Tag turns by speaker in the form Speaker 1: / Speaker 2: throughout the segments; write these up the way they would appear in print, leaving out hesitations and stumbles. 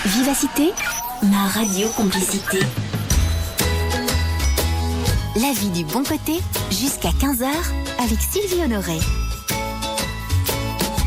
Speaker 1: Vivacité, ma radio complicité. La vie du bon côté, jusqu'à 15h, avec Sylvie Honoré.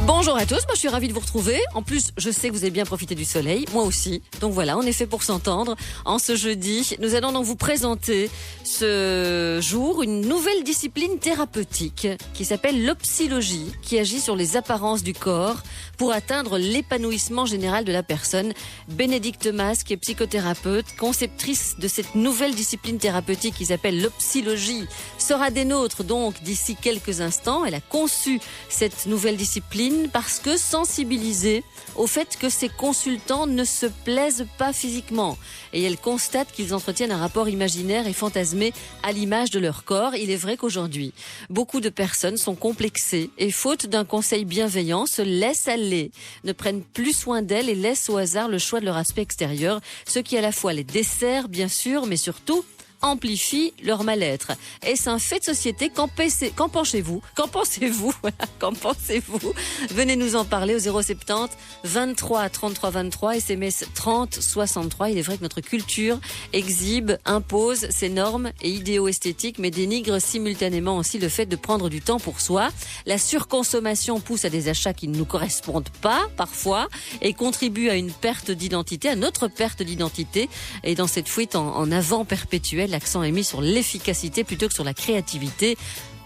Speaker 2: Bonjour à tous, moi je suis ravie de vous retrouver. En plus, je sais que vous avez bien profité du soleil, moi aussi. Donc voilà, on est fait pour s'entendre. En ce jeudi, nous allons donc vous présenter ce jour une nouvelle discipline thérapeutique qui s'appelle l'opsiologie, qui agit sur les apparences du corps pour atteindre l'épanouissement général de la personne. Bénédicte Mas, qui est psychothérapeute, conceptrice de cette nouvelle discipline thérapeutique qui s'appelle l'opsiologie, sera des nôtres donc d'ici quelques instants. Elle a conçu cette nouvelle discipline parce que sensibilisée au fait que ses consultants ne se plaisent pas physiquement. Et elle constate qu'ils entretiennent un rapport imaginaire et fantasmé à l'image de leur corps. Il est vrai qu'aujourd'hui, beaucoup de personnes sont complexées et, faute d'un conseil bienveillant, se laissent aller, ne prennent plus soin d'elles et laissent au hasard le choix de leur aspect extérieur, ce qui à la fois les dessert, bien sûr, mais surtout amplifie leur mal-être. Est-ce un fait de société? Qu'en pensez-vous? Qu'en pensez-vous? Qu'en pensez-vous? Venez nous en parler au 070 23 33 23, SMS 30 63. Il est vrai que notre culture exhibe, impose ses normes et idéaux esthétiques, mais dénigre simultanément aussi le fait de prendre du temps pour soi. La surconsommation pousse à des achats qui ne nous correspondent pas, parfois, et contribue à une perte d'identité, à notre perte d'identité. Et dans cette fuite en avant perpétuelle, l'accent est mis sur l'efficacité plutôt que sur la créativité,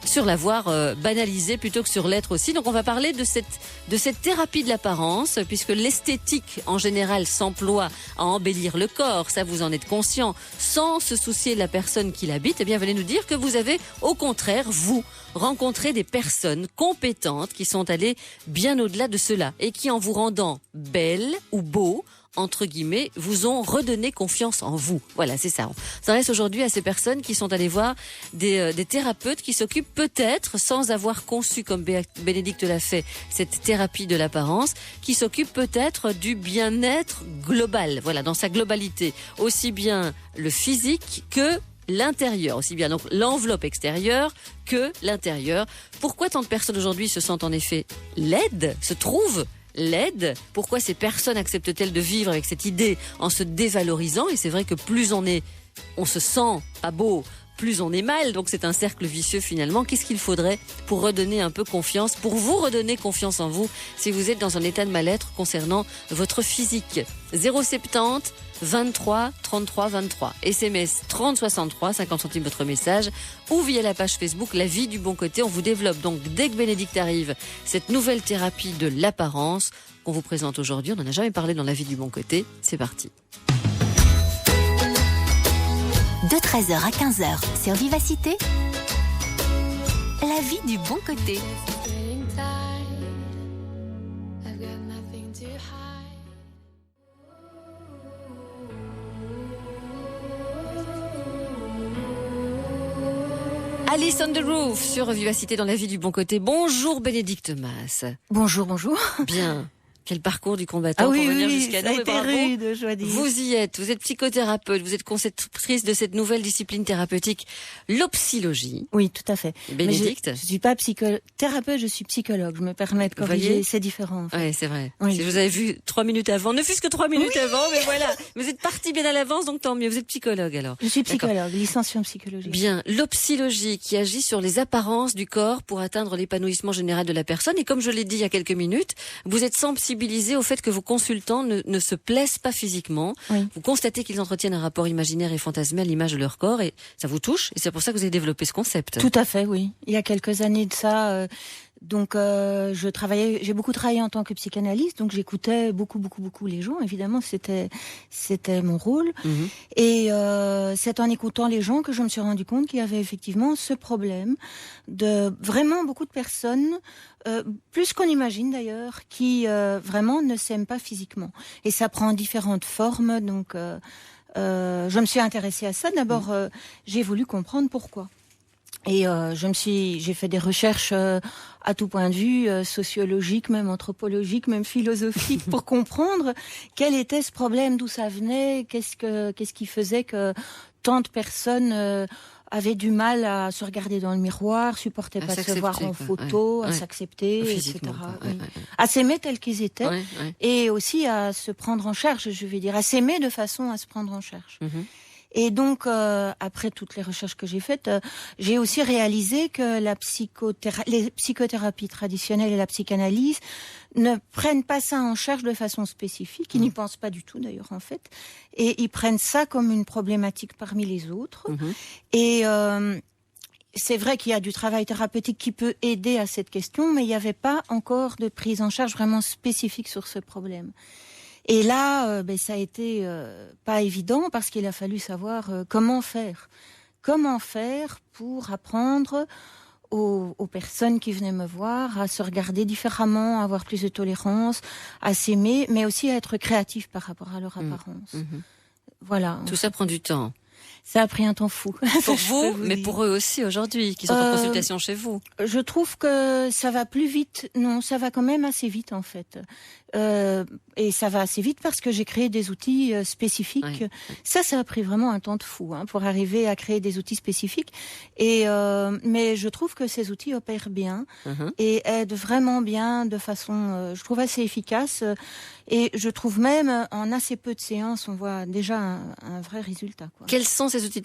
Speaker 2: sur l'avoir banalisé plutôt que sur l'être aussi. Donc on va parler de cette thérapie de l'apparence, puisque l'esthétique en général s'emploie à embellir le corps, ça vous en êtes conscient, sans se soucier de la personne qui l'habite. Eh bien venez nous dire que vous avez au contraire, vous, rencontré des personnes compétentes qui sont allées bien au-delà de cela et qui, en vous rendant belle ou beau, entre guillemets, vous ont redonné confiance en vous. Voilà, c'est ça. On s'adresse aujourd'hui à ces personnes qui sont allées voir des thérapeutes qui s'occupent peut-être, sans avoir conçu, comme Bénédicte l'a fait, cette thérapie de l'apparence, qui s'occupent peut-être du bien-être global, voilà, dans sa globalité. Aussi bien le physique que l'intérieur, aussi bien donc l'enveloppe extérieure que l'intérieur. Pourquoi tant de personnes aujourd'hui se sentent en effet laides, se trouvent laides? Pourquoi ces personnes acceptent-elles de vivre avec cette idée en se dévalorisant? Et c'est vrai que plus on se sent pas beau, plus on est mal, donc c'est un cercle vicieux finalement. Qu'est-ce qu'il faudrait pour redonner un peu confiance, pour vous redonner confiance en vous, si vous êtes dans un état de mal-être concernant votre physique? 070 23 33 23, SMS 30 63, 50 centimes votre message, ou via la page Facebook La Vie du Bon Côté. On vous développe donc, dès que Bénédicte arrive, cette nouvelle thérapie de l'apparence qu'on vous présente aujourd'hui. On n'en a jamais parlé dans La Vie du Bon Côté. C'est parti.
Speaker 1: De 13h à 15h sur Vivacité, La Vie du Bon Côté.
Speaker 2: Alice on the Roof sur Vivacité dans La Vie du Bon Côté. Bonjour Bénédicte Mas.
Speaker 3: Bonjour, bonjour.
Speaker 2: Bien. Quel parcours du combattant pour venir jusqu'à nous.
Speaker 3: Ça a été rude, je dois dire.
Speaker 2: Vous y êtes, vous êtes psychothérapeute, vous êtes conceptrice de cette nouvelle discipline thérapeutique, l'opsiologie.
Speaker 3: Oui, tout à fait.
Speaker 2: Bénédicte.
Speaker 3: Je suis pas psychothérapeute, je suis psychologue. Je me permets de corriger, c'est différent. En fait.
Speaker 2: Oui, c'est vrai.
Speaker 3: Oui.
Speaker 2: Si vous avez vu 3 minutes avant, ne fût-ce que 3 minutes avant, mais voilà. Vous êtes parti bien à l'avance, donc tant mieux. Vous êtes psychologue alors.
Speaker 3: Je suis psychologue, licenciée en psychologie.
Speaker 2: Bien, l'opsiologie qui agit sur les apparences du corps pour atteindre l'épanouissement général de la personne. Et comme je l'ai dit il y a quelques minutes, vous êtes sensibilisé au fait que vos consultants ne se plaisent pas physiquement. Oui. Vous constatez qu'ils entretiennent un rapport imaginaire et fantasmé à l'image de leur corps et ça vous touche. Et c'est pour ça que vous avez développé ce concept.
Speaker 3: Tout à fait, oui. Il y a quelques années de ça, j'ai beaucoup travaillé en tant que psychanalyste, donc j'écoutais beaucoup les gens. Évidemment, c'était mon rôle. Mm-hmm. Et c'est en écoutant les gens que je me suis rendu compte qu'il y avait effectivement ce problème de vraiment beaucoup de personnes, plus qu'on imagine d'ailleurs, qui vraiment ne s'aiment pas physiquement. Et ça prend différentes formes. Donc, je me suis intéressée à ça. D'abord, j'ai voulu comprendre pourquoi. Et j'ai fait des recherches à tout point de vue, sociologiques, même anthropologiques, même philosophiques, pour comprendre quel était ce problème, d'où ça venait, qu'est-ce qui faisait que tant de personnes avait du mal à se regarder dans le miroir, supportait pas se voir en photo, à s'accepter, etc. À s'aimer tels qu'ils étaient, et aussi à se prendre en charge, je vais dire, à s'aimer de façon à se prendre en charge. Et donc, après toutes les recherches que j'ai faites, j'ai aussi réalisé que les psychothérapies traditionnelles et la psychanalyse ne prennent pas ça en charge de façon spécifique. Ils n'y pensent pas du tout, d'ailleurs, en fait. Et ils prennent ça comme une problématique parmi les autres. Et c'est vrai qu'il y a du travail thérapeutique qui peut aider à cette question, mais il n'y avait pas encore de prise en charge vraiment spécifique sur ce problème. Et là, ça a été pas évident parce qu'il a fallu savoir comment faire pour apprendre aux personnes qui venaient me voir à se regarder différemment, à avoir plus de tolérance, à s'aimer, mais aussi à être créatif par rapport à leur apparence. Voilà.
Speaker 2: Tout ça prend du temps.
Speaker 3: Ça a pris un temps fou.
Speaker 2: Pour vous, mais pour eux aussi aujourd'hui, qui sont en consultation chez vous. Je
Speaker 3: trouve que ça va plus vite. Non, ça va quand même assez vite en fait. Et ça va assez vite parce que j'ai créé des outils spécifiques. Oui. Ça a pris vraiment un temps de fou pour arriver à créer des outils spécifiques. Et mais je trouve que ces outils opèrent bien et aident vraiment bien de façon, je trouve assez efficace. Et je trouve même en assez peu de séances, on voit déjà un vrai résultat.
Speaker 2: Quels sont ces outils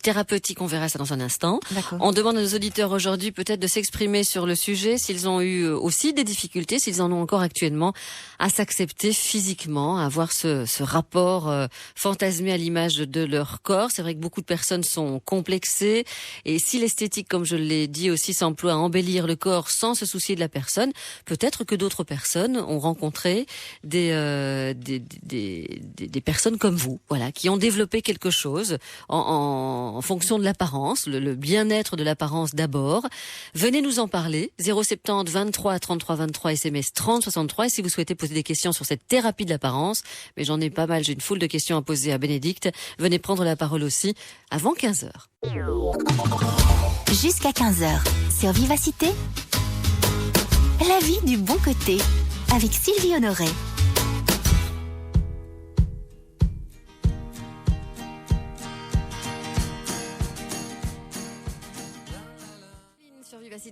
Speaker 2: thérapeutiques? On verra ça dans un instant. On demande à nos auditeurs aujourd'hui peut-être de s'exprimer sur le sujet, s'ils ont eu aussi des difficultés, s'ils en ont encore actuellement, à s'accepter physiquement, à avoir ce rapport fantasmé à l'image de leur corps. C'est vrai que beaucoup de personnes sont complexées, et si l'esthétique, comme je l'ai dit aussi, s'emploie à embellir le corps sans se soucier de la personne, peut-être que d'autres personnes ont rencontré des personnes comme vous, voilà, qui ont développé quelque chose en fonction de l'apparence, le bien-être de l'apparence d'abord. Venez nous en parler, 070 23 33 23, SMS 30 63, et si vous souhaitez poser des questions sur cette thérapie de l'apparence, mais j'en ai pas mal, j'ai une foule de questions à poser à Bénédicte, venez prendre la parole aussi avant 15h.
Speaker 1: Jusqu'à 15h, sur Vivacité, la vie du bon côté, avec Sylvie Honoré.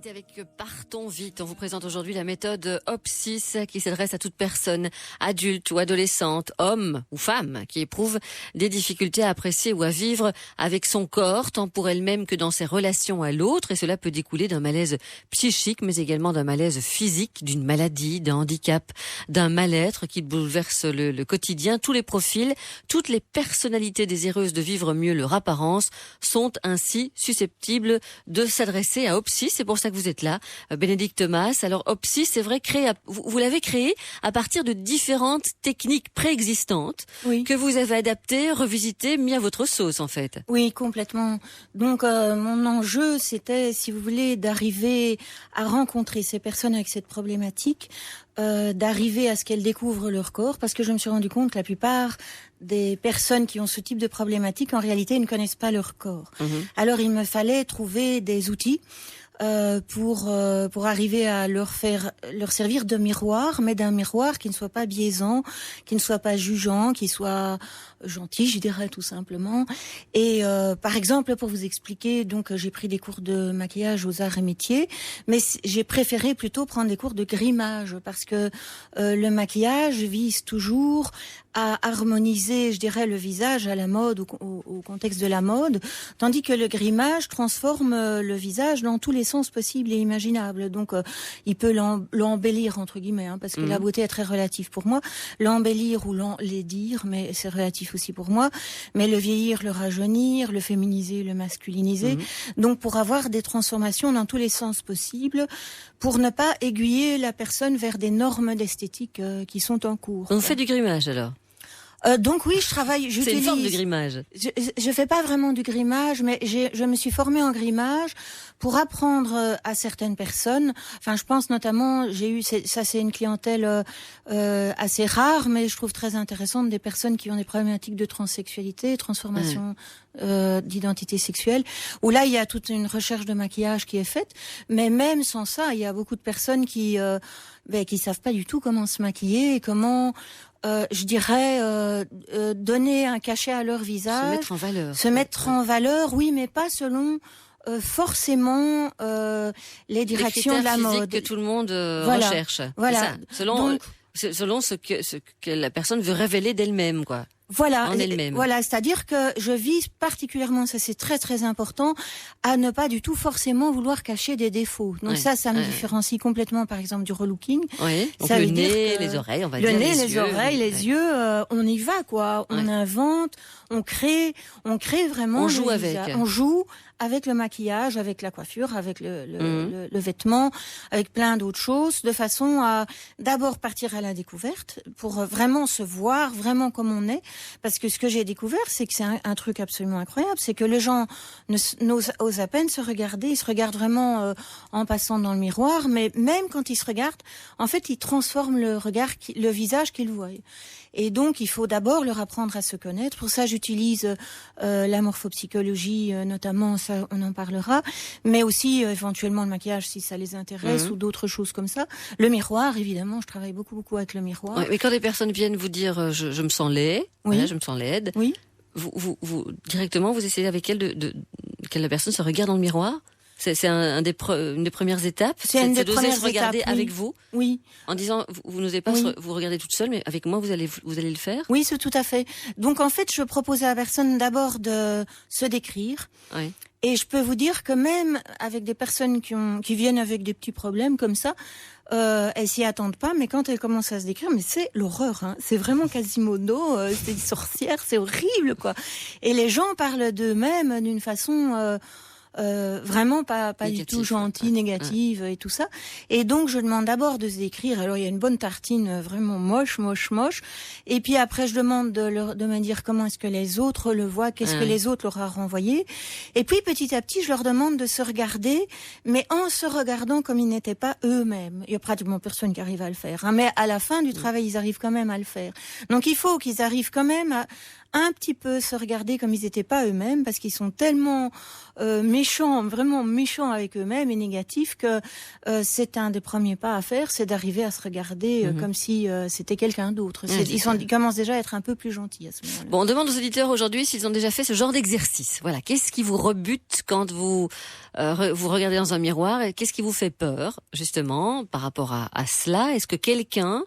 Speaker 2: Avec Partons Vite, on vous présente aujourd'hui la méthode OP6 qui s'adresse à toute personne, adulte ou adolescente, homme ou femme, qui éprouve des difficultés à apprécier ou à vivre avec son corps, tant pour elle-même que dans ses relations à l'autre, et cela peut découler d'un malaise psychique, mais également d'un malaise physique, d'une maladie, d'un handicap, d'un mal-être qui bouleverse le quotidien. Tous les profils, toutes les personnalités désireuses de vivre mieux leur apparence sont ainsi susceptibles de s'adresser à OP6. C'est pour ça que vous êtes là, Bénédicte Masse. Alors OP6, c'est vrai, vous l'avez créé à partir de différentes techniques préexistantes que vous avez adaptées, revisitées, mis à votre sauce en fait.
Speaker 3: Oui, complètement. Donc mon enjeu, c'était, si vous voulez, d'arriver à rencontrer ces personnes avec cette problématique, d'arriver à ce qu'elles découvrent leur corps, parce que je me suis rendu compte que la plupart des personnes qui ont ce type de problématique, en réalité, ne connaissent pas leur corps. Alors il me fallait trouver des outils pour arriver à leur servir de miroir, mais d'un miroir qui ne soit pas biaisant, qui ne soit pas jugeant, qui soit gentil, je dirais tout simplement. Et par exemple, pour vous expliquer, donc j'ai pris des cours de maquillage aux arts et métiers, mais j'ai préféré plutôt prendre des cours de grimage parce que le maquillage vise toujours à harmoniser, je dirais, le visage à la mode, au contexte de la mode, tandis que le grimage transforme le visage dans tous les sens possibles et imaginables. Donc, il peut l'embellir, entre guillemets, parce que la beauté est très relative pour moi. L'embellir ou l'enlaidir, mais c'est relatif aussi pour moi. Mais le vieillir, le rajeunir, le féminiser, le masculiniser. Donc, pour avoir des transformations dans tous les sens possibles, pour ne pas aiguiller la personne vers des normes d'esthétique qui sont en cours.
Speaker 2: On fait du grimage alors?
Speaker 3: Donc oui, je travaille.
Speaker 2: C'est une forme de grimage.
Speaker 3: Je fais pas vraiment du grimage, mais je me suis formée en grimage pour apprendre à certaines personnes. Enfin, je pense notamment, c'est une clientèle assez rare, mais je trouve très intéressante, des personnes qui ont des problématiques de transsexualité, transformation d'identité sexuelle, où là il y a toute une recherche de maquillage qui est faite. Mais même sans ça, il y a beaucoup de personnes qui savent pas du tout comment se maquiller et comment je dirais, donner un cachet à leur visage.
Speaker 2: Se mettre en valeur.
Speaker 3: Se mettre en valeur, oui, mais pas selon forcément les directions de la mode
Speaker 2: que tout le monde
Speaker 3: voilà.
Speaker 2: recherche.
Speaker 3: Voilà.
Speaker 2: C'est ça. Selon ce que la personne veut révéler d'elle-même, quoi.
Speaker 3: Voilà,
Speaker 2: en elle-même.
Speaker 3: Voilà, c'est-à-dire que je vise particulièrement, ça c'est très très important, à ne pas du tout forcément vouloir cacher des défauts. Donc ça me différencie complètement, par exemple, du relooking.
Speaker 2: Oui. Donc
Speaker 3: ça
Speaker 2: le
Speaker 3: veut
Speaker 2: nez,
Speaker 3: dire que
Speaker 2: les oreilles, on va
Speaker 3: le
Speaker 2: dire.
Speaker 3: nez, les oreilles, les yeux, on y va quoi. On invente, on crée vraiment.
Speaker 2: On joue avec.
Speaker 3: On joue avec le maquillage, avec la coiffure, avec le vêtement, avec plein d'autres choses, de façon à d'abord partir à la découverte, pour vraiment se voir vraiment comme on est. Parce que ce que j'ai découvert, c'est que c'est un truc absolument incroyable, c'est que les gens n'osent à peine se regarder, ils se regardent vraiment en passant dans le miroir, mais même quand ils se regardent, en fait, ils transforment le visage qu'ils voient. Et donc, il faut d'abord leur apprendre à se connaître. Pour ça, j'utilise la morphopsychologie, notamment, ça, on en parlera, mais aussi éventuellement le maquillage si ça les intéresse ou d'autres choses comme ça. Le miroir, évidemment, je travaille beaucoup avec le miroir.
Speaker 2: Ouais, mais quand les personnes viennent vous dire je me sens laid, voilà, je me sens laide, vous directement vous essayez avec elle que la personne se regarde dans le miroir. C'est une des premières étapes.
Speaker 3: C'est une des
Speaker 2: d'oser
Speaker 3: premières
Speaker 2: se regarder
Speaker 3: étapes,
Speaker 2: avec vous.
Speaker 3: Oui.
Speaker 2: En disant, vous n'osez pas vous regarder toute seule, mais avec moi, vous allez le faire.
Speaker 3: Oui, c'est tout à fait. Donc, en fait, je propose à la personne d'abord de se décrire.
Speaker 2: Oui.
Speaker 3: Et je peux vous dire que même avec des personnes qui viennent avec des petits problèmes comme ça, elles s'y attendent pas, mais quand elles commencent à se décrire, mais c'est l'horreur, hein. C'est vraiment Quasimodo, c'est une sorcière, c'est horrible, quoi. Et les gens parlent d'eux-mêmes d'une façon vraiment pas du tout gentille, négative et tout ça. Et donc je demande d'abord de se décrire. Alors il y a une bonne tartine vraiment moche. Et puis après je demande de me dire comment est-ce que les autres le voient, qu'est-ce que les autres leur ont renvoyé. Et puis petit à petit je leur demande de se regarder, mais en se regardant comme ils n'étaient pas eux-mêmes. Il y a pratiquement personne qui arrive à le faire, hein, mais à la fin du travail ils arrivent quand même à le faire. Donc il faut qu'ils arrivent quand même à un petit peu se regarder comme ils n'étaient pas eux-mêmes, parce qu'ils sont tellement méchants, vraiment méchants avec eux-mêmes et négatifs que c'est un des premiers pas à faire, c'est d'arriver à se regarder comme si c'était quelqu'un d'autre. Ils commencent déjà à être un peu plus gentils à ce moment-là.
Speaker 2: Bon, on demande aux auditeurs aujourd'hui s'ils ont déjà fait ce genre d'exercice. Voilà, qu'est-ce qui vous rebute quand vous regardez dans un miroir, et qu'est-ce qui vous fait peur, justement, par rapport à cela? Est-ce que quelqu'un,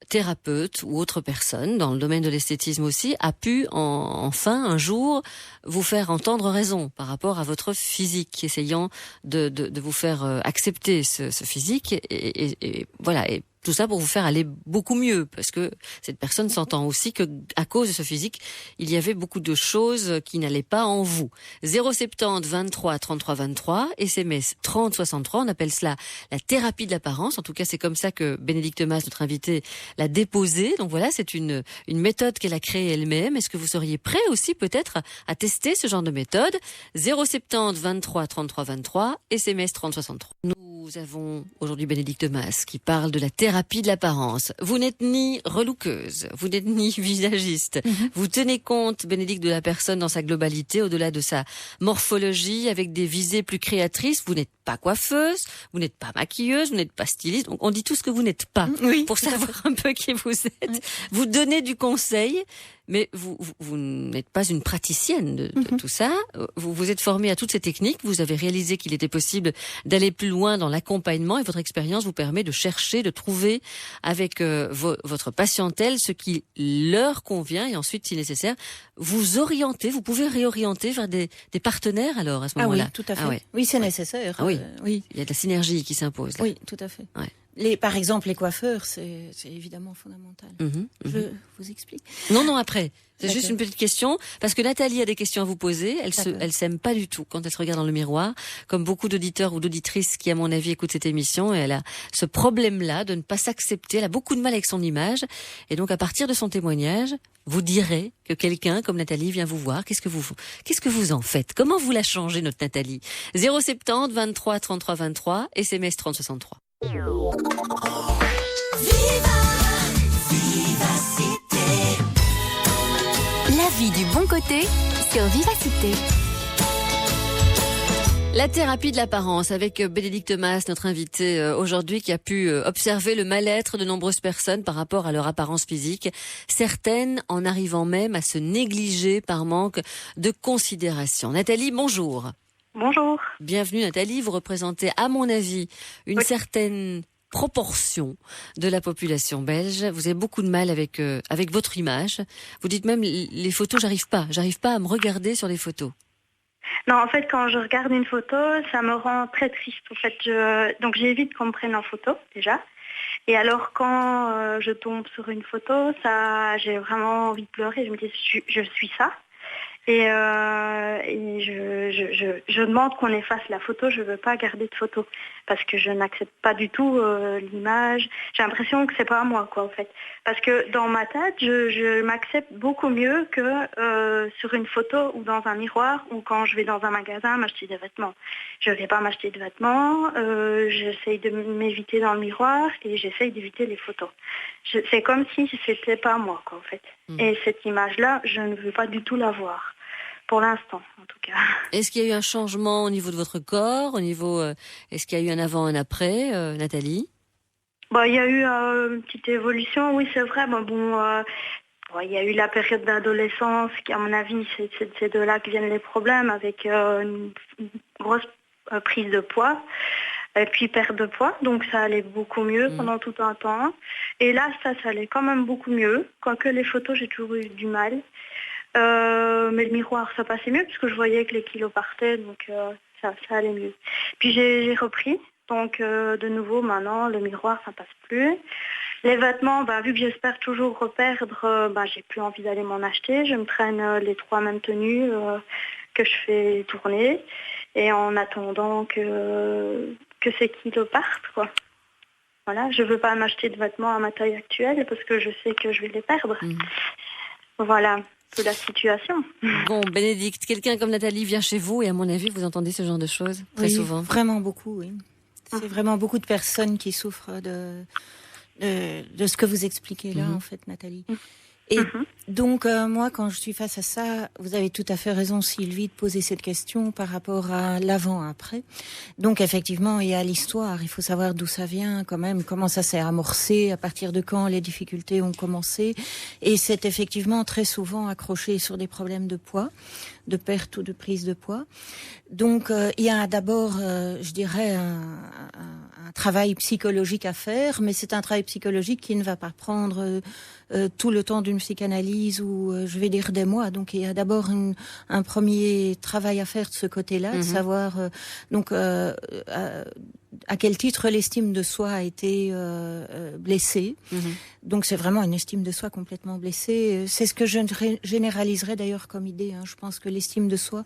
Speaker 2: thérapeute ou autre personne, dans le domaine de l'esthétisme aussi, a pu enfin un jour vous faire entendre raison par rapport à votre physique, essayant de vous faire accepter ce physique et voilà, et tout ça pour vous faire aller beaucoup mieux, parce que cette personne s'entend aussi que à cause de ce physique, il y avait beaucoup de choses qui n'allaient pas en vous. 070 23 33 23, SMS 30 63, on appelle cela la thérapie de l'apparence. En tout cas, c'est comme ça que Bénédicte Mas, notre invitée, l'a déposée. Donc voilà, c'est une méthode qu'elle a créée elle-même. Est-ce que vous seriez prêt aussi peut-être à tester ce genre de méthode? 070 23 33 23, SMS 30 63. Nous avons aujourd'hui Bénédicte Mas qui parle de la thérapie de l'apparence. Vous n'êtes ni relookeuse, vous n'êtes ni visagiste. Vous tenez compte, Bénédicte, de la personne dans sa globalité, au-delà de sa morphologie, avec des visées plus créatrices. Vous n'êtes pas coiffeuse, vous n'êtes pas maquilleuse, vous n'êtes pas styliste. Donc on dit tout ce que vous n'êtes pas, pour savoir un peu qui vous êtes. Oui. Vous donnez du conseil, mais vous n'êtes pas une praticienne de tout ça. Vous vous êtes formée à toutes ces techniques. Vous avez réalisé qu'il était possible d'aller plus loin dans l'accompagnement, et votre expérience vous permet de chercher, de trouver avec votre patientèle ce qui leur convient, et ensuite, si nécessaire, vous orienter. Vous pouvez réorienter vers des partenaires alors à ce moment-là.
Speaker 3: Oui, tout à fait. Oui, c'est nécessaire.
Speaker 2: Oui, il y a de la synergie qui s'impose là.
Speaker 3: Oui, tout à fait. Par exemple, les coiffeurs, c'est évidemment fondamental. Je vous explique.
Speaker 2: Non, après. C'est juste une petite question, parce que Nathalie a des questions à vous poser. Elle s'aime pas du tout quand elle se regarde dans le miroir, comme beaucoup d'auditeurs ou d'auditrices qui, à mon avis, écoutent cette émission. Et elle a ce problème-là de ne pas s'accepter. Elle a beaucoup de mal avec son image. Et donc, à partir de son témoignage, vous direz que quelqu'un comme Nathalie vient vous voir. Qu'est-ce que vous en faites? Comment vous la changez, notre Nathalie? 070 23 33 23, SMS 30 63.
Speaker 1: La vie du bon côté sur Vivacité.
Speaker 2: La thérapie de l'apparence avec Bénédicte Mas, notre invitée aujourd'hui, qui a pu observer le mal-être de nombreuses personnes par rapport à leur apparence physique, certaines en arrivant même à se négliger par manque de considération. Nathalie, bonjour.
Speaker 4: Bonjour.
Speaker 2: Bienvenue Nathalie, vous représentez à mon avis une certaine proportion de la population belge. Vous avez beaucoup de mal avec votre image. Vous dites même les photos, j'arrive pas à me regarder sur les photos.
Speaker 4: Non, en fait, quand je regarde une photo, ça me rend très triste. En fait, donc j'évite qu'on me prenne en photo déjà. Et alors quand je tombe sur une photo, j'ai vraiment envie de pleurer. Je me dis, je suis ça. Et je demande qu'on efface la photo. Je veux pas garder de photo parce que je n'accepte pas du tout l'image. J'ai l'impression que c'est pas à moi, quoi, en fait. Parce que dans ma tête, je m'accepte beaucoup mieux que sur une photo ou dans un miroir ou quand je vais dans un magasin m'acheter des vêtements. Je vais pas m'acheter de vêtements. J'essaye de m'éviter dans le miroir et j'essaye d'éviter les photos. C'est comme si c'était pas moi, quoi, en fait. Et cette image-là, je ne veux pas du tout la voir. Pour l'instant, en tout cas.
Speaker 2: Est-ce qu'il y a eu un changement au niveau de votre corps, est-ce qu'il y a eu un avant, un après, Nathalie?
Speaker 4: Il y a eu une petite évolution, oui, c'est vrai. Il y a eu la période d'adolescence, qui, à mon avis, c'est de là que viennent les problèmes, avec une grosse prise de poids, et puis perte de poids. Donc ça allait beaucoup mieux pendant tout un temps. Et là, ça allait quand même beaucoup mieux. Quoique les photos, j'ai toujours eu du mal. Mais le miroir, ça passait mieux puisque je voyais que les kilos partaient, donc ça allait mieux. Puis j'ai repris, donc de nouveau maintenant le miroir ça passe plus. Les vêtements, vu que j'espère toujours reperdre, j'ai plus envie d'aller m'en acheter. Je me traîne les 3 mêmes tenues que je fais tourner et en attendant que ces kilos partent, quoi. Voilà, je veux pas m'acheter de vêtements à ma taille actuelle parce que je sais que je vais les perdre. Voilà. C'est la situation.
Speaker 2: Bon, Bénédicte, quelqu'un comme Nathalie vient chez vous et à mon avis, vous entendez ce genre de choses très souvent.
Speaker 3: Vraiment beaucoup, oui. C'est vraiment beaucoup de personnes qui souffrent de ce que vous expliquez là, en fait, Nathalie. Et donc, moi, quand je suis face à ça, vous avez tout à fait raison, Sylvie, de poser cette question par rapport à l'avant-après. Donc, effectivement, il y a l'histoire. Il faut savoir d'où ça vient, quand même, comment ça s'est amorcé, à partir de quand les difficultés ont commencé. Et c'est effectivement très souvent accroché sur des problèmes de poids, de perte ou de prise de poids. Donc, il y a d'abord, je dirais, un travail psychologique à faire, mais c'est un travail psychologique qui ne va pas prendre tout le temps d'une psychanalyse ou, je vais dire, des mois. Donc, il y a d'abord un premier travail à faire de ce côté-là, de savoir à quel titre l'estime de soi a été blessée. Donc, c'est vraiment une estime de soi complètement blessée. C'est ce que je généraliserais d'ailleurs comme idée. Je pense que l'estime de soi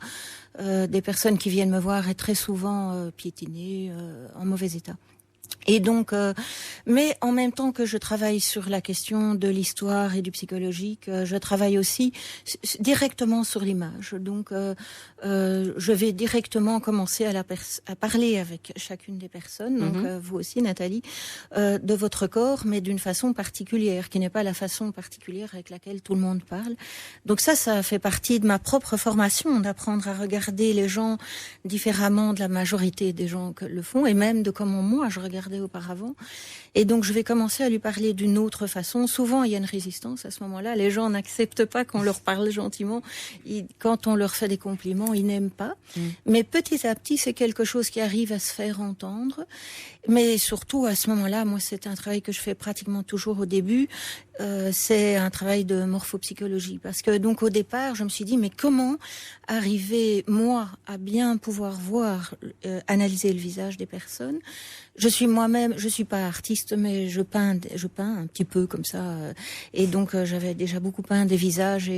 Speaker 3: des personnes qui viennent me voir est très souvent piétinée, en mauvais état. Et donc, mais en même temps que je travaille sur la question de l'histoire et du psychologique, je travaille aussi directement sur l'image. Donc, je vais directement commencer à parler avec chacune des personnes, donc vous aussi, Nathalie, de votre corps, mais d'une façon particulière, qui n'est pas la façon particulière avec laquelle tout le monde parle. Donc ça fait partie de ma propre formation, d'apprendre à regarder les gens différemment de la majorité des gens que le font, et même de comment moi je regardais auparavant. Et donc je vais commencer à lui parler d'une autre façon. Souvent il y a une résistance à ce moment-là. Les gens n'acceptent pas qu'on leur parle gentiment. Quand on leur fait des compliments, ils n'aiment pas. Mais petit à petit, c'est quelque chose qui arrive à se faire entendre. Mais surtout à ce moment-là, moi c'est un travail que je fais pratiquement toujours au début. C'est un travail de morphopsychologie. Parce que donc au départ, je me suis dit, mais comment arriver moi à bien pouvoir voir, analyser le visage des personnes? Je suis moi-même, je suis pas artiste, mais je peins un petit peu comme ça. Et donc j'avais déjà beaucoup peint des visages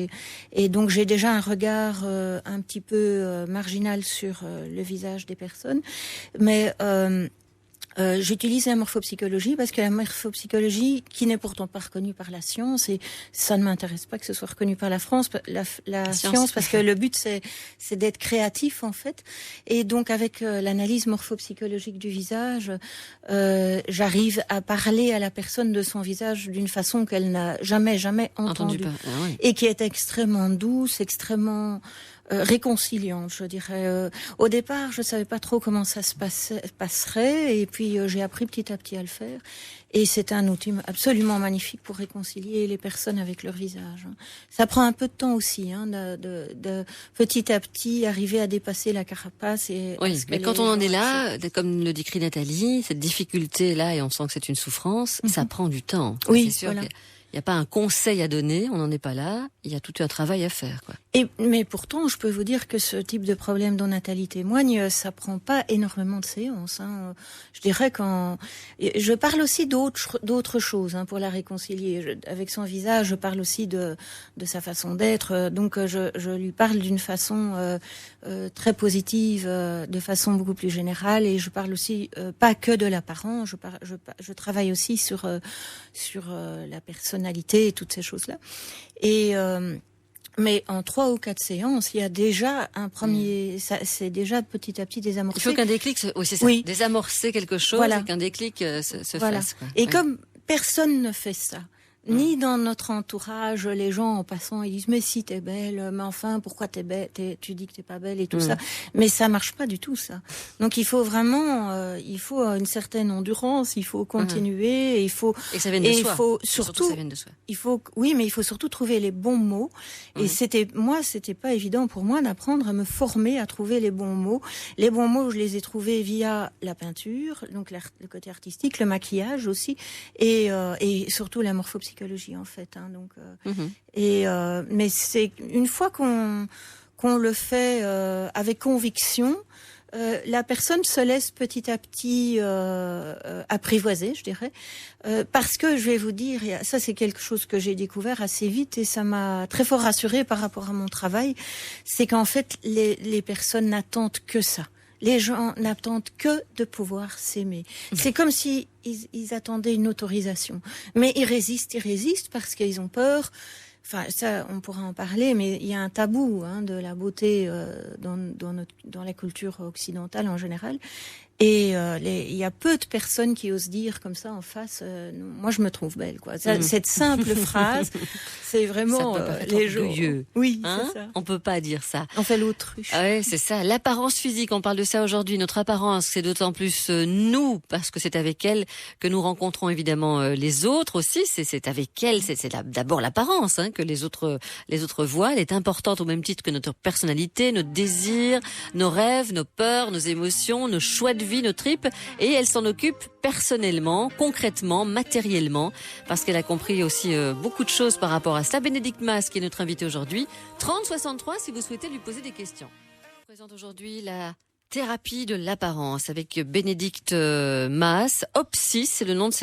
Speaker 3: et donc j'ai déjà un regard un petit peu marginal sur le visage des personnes. Mais j'utilise la morphopsychologie parce que la morphopsychologie, qui n'est pourtant pas reconnue par la science, et ça ne m'intéresse pas que ce soit reconnu par la science, parce que le but c'est d'être créatif en fait. Et donc avec l'analyse morphopsychologique du visage, j'arrive à parler à la personne de son visage d'une façon qu'elle n'a jamais entendue, et qui est extrêmement douce, extrêmement réconciliante, je dirais. Au départ, je savais pas trop comment ça se passerait, et puis j'ai appris petit à petit à le faire. Et c'est un outil absolument magnifique pour réconcilier les personnes avec leur visage. Ça prend un peu de temps aussi, de petit à petit arriver à dépasser la carapace.
Speaker 2: Oui, mais quand on en est là, comme le décrit Nathalie, cette difficulté-là, et on sent que c'est une souffrance, ça prend du temps.
Speaker 3: Oui,
Speaker 2: c'est sûr.
Speaker 3: voilà.
Speaker 2: Il n'y a pas un conseil à donner, on n'en est pas là, il y a tout un travail à faire, quoi.
Speaker 3: Mais pourtant, je peux vous dire que ce type de problème dont Nathalie témoigne, ça prend pas énormément de séances. Je dirais je parle aussi d'autres choses pour la réconcilier. Avec son visage, je parle aussi de sa façon d'être. Donc, je lui parle d'une façon très positive, de façon beaucoup plus générale. Et je parle aussi pas que de l'apparence. Je travaille aussi sur la personnalité et toutes ces choses-là. Mais en 3 ou 4 séances, il y a déjà un premier, c'est déjà petit à petit désamorcé.
Speaker 2: Il faut qu'un déclic, c'est ça,
Speaker 3: oui.
Speaker 2: Désamorcer quelque chose, et qu'un déclic se fasse. Quoi.
Speaker 3: Et comme personne ne fait ça, ni dans notre entourage, les gens en passant, ils disent mais si t'es belle, mais enfin pourquoi t'es belle, tu dis que t'es pas belle et tout ça, mais ça marche pas du tout ça. Donc il faut vraiment, il faut une certaine endurance, il faut continuer, et il faut
Speaker 2: et que ça vienne de soi.
Speaker 3: Il faut surtout,
Speaker 2: ça vienne de soi.
Speaker 3: Mais il faut surtout trouver les bons mots. Et c'était pas évident pour moi d'apprendre à me former à trouver les bons mots. Les bons mots, je les ai trouvés via la peinture, donc le côté artistique, le maquillage aussi, et surtout la morphopsychologie en fait. Mais c'est une fois qu'on le fait avec conviction, la personne se laisse petit à petit apprivoiser, je dirais, parce que je vais vous dire, ça c'est quelque chose que j'ai découvert assez vite et ça m'a très fort rassurée par rapport à mon travail, c'est qu'en fait les personnes n'attendent que ça. Les gens n'attendent que de pouvoir s'aimer. C'est comme si ils attendaient une autorisation. Mais ils résistent parce qu'ils ont peur. Enfin, ça, on pourra en parler, mais il y a un tabou de la beauté dans la culture occidentale en général. Et il y a peu de personnes qui osent dire comme ça en face, moi je me trouve belle, quoi. Cette simple phrase, c'est vraiment les gens. Oui, c'est ça.
Speaker 2: On peut pas dire ça.
Speaker 3: On fait l'autruche.
Speaker 2: Ouais, c'est ça. L'apparence physique, on parle de ça aujourd'hui. Notre apparence, c'est d'autant plus nous, parce que c'est avec elle que nous rencontrons évidemment les autres aussi. C'est avec elle, c'est d'abord l'apparence que les autres voient. Elle est importante au même titre que notre personnalité, notre désir, nos rêves, nos peurs, nos émotions, nos choix de vie, nos tripes, et elle s'en occupe personnellement, concrètement, matériellement, parce qu'elle a compris aussi beaucoup de choses par rapport à cela. Bénédicte Mas, qui est notre invitée aujourd'hui. 3063 si vous souhaitez lui poser des questions. Je présente aujourd'hui la thérapie de l'apparence avec Bénédicte Mas. OPSIS, c'est le nom de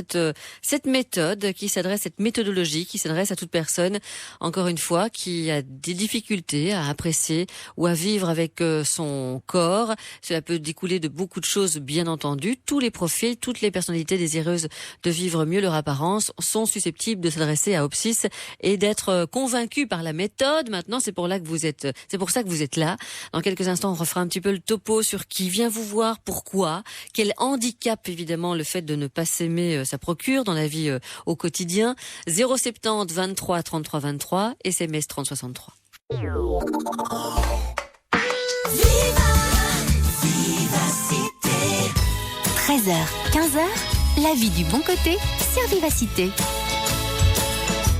Speaker 2: cette méthode qui s'adresse, cette méthodologie qui s'adresse à toute personne, encore une fois, qui a des difficultés à apprécier ou à vivre avec son corps. Cela peut découler de beaucoup de choses, bien entendu. Tous les profils, toutes les personnalités désireuses de vivre mieux leur apparence sont susceptibles de s'adresser à OPSIS et d'être convaincus par la méthode. Maintenant, c'est pour ça que vous êtes là. Dans quelques instants, on refera un petit peu le topo sur qui vient vous voir, pourquoi, quel handicap évidemment le fait de ne pas s'aimer ça procure dans la vie au quotidien. 070 23 33 23, SMS 30 63.
Speaker 1: Vivacité. 13h, 15h, la vie du bon côté sur Vivacité.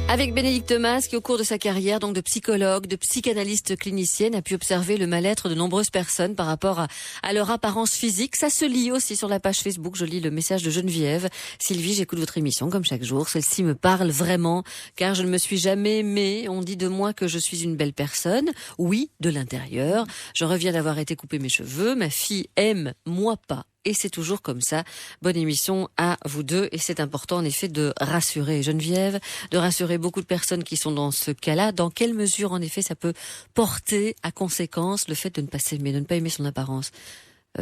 Speaker 2: Avec Bénédicte Mas, qui au cours de sa carrière, donc de psychologue, de psychanalyste clinicienne, a pu observer le mal-être de nombreuses personnes par rapport à leur apparence physique. Ça se lit aussi sur la page Facebook. Je lis le message de Geneviève. Sylvie, j'écoute votre émission comme chaque jour. Celle-ci me parle vraiment, car je ne me suis jamais aimée. On dit de moi que je suis une belle personne. Oui, de l'intérieur. Je reviens d'avoir été couper mes cheveux. Ma fille aime, moi pas. Et c'est toujours comme ça. Bonne émission à vous deux. Et c'est important, en effet, de rassurer Geneviève, de rassurer beaucoup de personnes qui sont dans ce cas-là. Dans quelle mesure, en effet, ça peut porter à conséquence le fait de ne pas s'aimer, de ne pas aimer son apparence,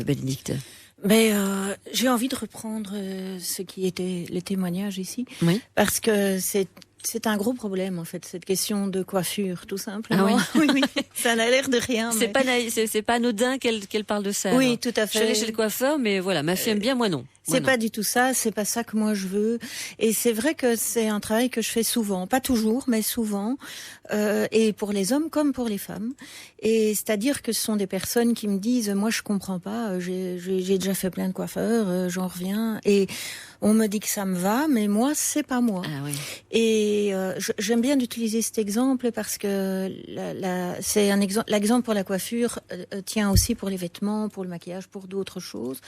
Speaker 2: Bénédicte?
Speaker 3: J'ai envie de reprendre ce qui était les témoignages ici.
Speaker 2: Oui.
Speaker 3: Parce que c'est C'est un gros problème, en fait, cette question de coiffure, tout simplement.
Speaker 2: Ah oui.
Speaker 3: Oui. Ça n'a l'air de rien.
Speaker 2: C'est pas anodin qu'elle parle de ça.
Speaker 3: Oui,
Speaker 2: alors.
Speaker 3: tout à fait.
Speaker 2: Je suis allée chez le coiffeur, mais voilà, ma fille aime bien, moi non.
Speaker 3: C'est pas du tout ça, c'est pas ça que moi je veux. Et c'est vrai que c'est un travail que je fais souvent, pas toujours, mais souvent, et pour les hommes comme pour les femmes. Et c'est-à-dire que ce sont des personnes qui me disent, moi je comprends pas, j'ai déjà fait plein de coiffeurs, j'en reviens, et on me dit que ça me va, mais moi c'est pas moi.
Speaker 2: Ah oui.
Speaker 3: Et j'aime bien d'utiliser cet exemple parce que c'est un exemple. L'exemple pour la coiffure tient aussi pour les vêtements, pour le maquillage, pour d'autres choses.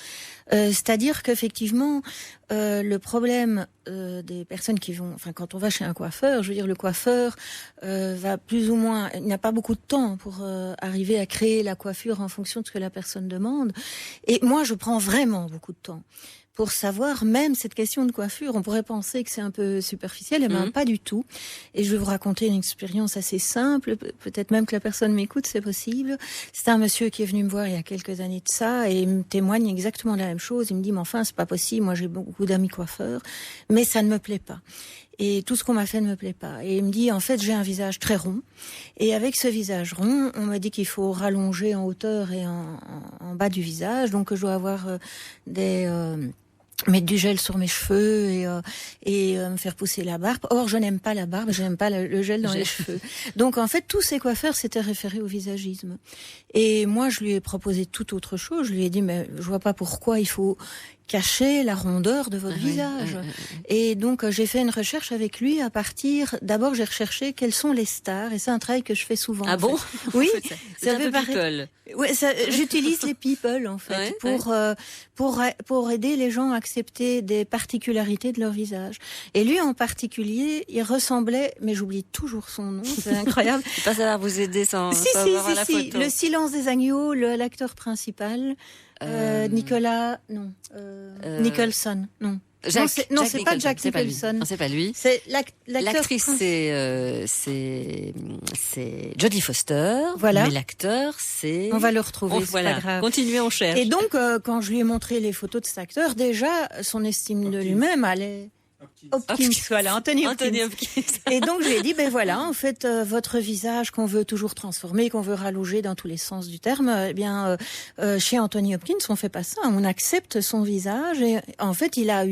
Speaker 3: C'est-à-dire qu'effectivement, le problème des personnes qui vont, enfin, quand on va chez un coiffeur, je veux dire, le coiffeur va plus ou moins, il n'a pas beaucoup de temps pour arriver à créer la coiffure en fonction de ce que la personne demande. Et moi, je prends vraiment beaucoup de temps pour savoir même cette question de coiffure. On pourrait penser que c'est un peu superficiel, mais pas du tout. Et je vais vous raconter une expérience assez simple, peut-être même que la personne m'écoute, c'est possible. C'est un monsieur qui est venu me voir il y a quelques années de ça, et il me témoigne exactement la même chose. Il me dit, mais enfin, c'est pas possible, moi j'ai beaucoup d'amis coiffeurs, mais ça ne me plaît pas. Et tout ce qu'on m'a fait ne me plaît pas. Et il me dit, en fait, j'ai un visage très rond. Et avec ce visage rond, on m'a dit qu'il faut rallonger en hauteur et en bas du visage. Donc, je dois avoir mettre du gel sur mes cheveux et me faire pousser la barbe. Or, je n'aime pas la barbe, je n'aime pas le gel dans les cheveux. Donc, en fait, tous ces coiffeurs s'étaient référés au visagisme. Et moi, je lui ai proposé tout autre chose. Je lui ai dit, mais je vois pas pourquoi il faut cacher la rondeur de votre visage. Et donc, j'ai fait une recherche avec lui à partir... D'abord, j'ai recherché quelles sont les stars. Et c'est un travail que je fais souvent.
Speaker 2: Ah bon?
Speaker 3: Oui.
Speaker 2: C'est un peu people.
Speaker 3: Ouais, j'utilise les people, en fait, pour aider les gens à accepter des particularités de leur visage. Et lui, en particulier, il ressemblait, mais j'oublie toujours son nom, c'est incroyable.
Speaker 2: Je sais pas, ça va vous aider sans avoir la photo.
Speaker 3: Le Silence des agneaux, l'acteur principal, Nicolas, non, Nicholson, non.
Speaker 2: Jack
Speaker 3: c'est pas Jack Nicholson.
Speaker 2: Non, c'est pas lui.
Speaker 3: C'est
Speaker 2: l'actrice, c'est Jodie Foster.
Speaker 3: Voilà.
Speaker 2: Mais l'acteur, c'est...
Speaker 3: On va le retrouver, c'est
Speaker 2: voilà.
Speaker 3: pas grave.
Speaker 2: Continuez, on cherche.
Speaker 3: Et donc, quand je lui ai montré les photos de cet acteur, déjà, son estime de lui-même allait... Hopkins, voilà, Anthony Hopkins. Et donc je lui ai dit, ben voilà, en fait, votre visage qu'on veut toujours transformer, qu'on veut rallonger dans tous les sens du terme, eh bien, chez Anthony Hopkins, on fait pas ça. On accepte son visage et en fait, il a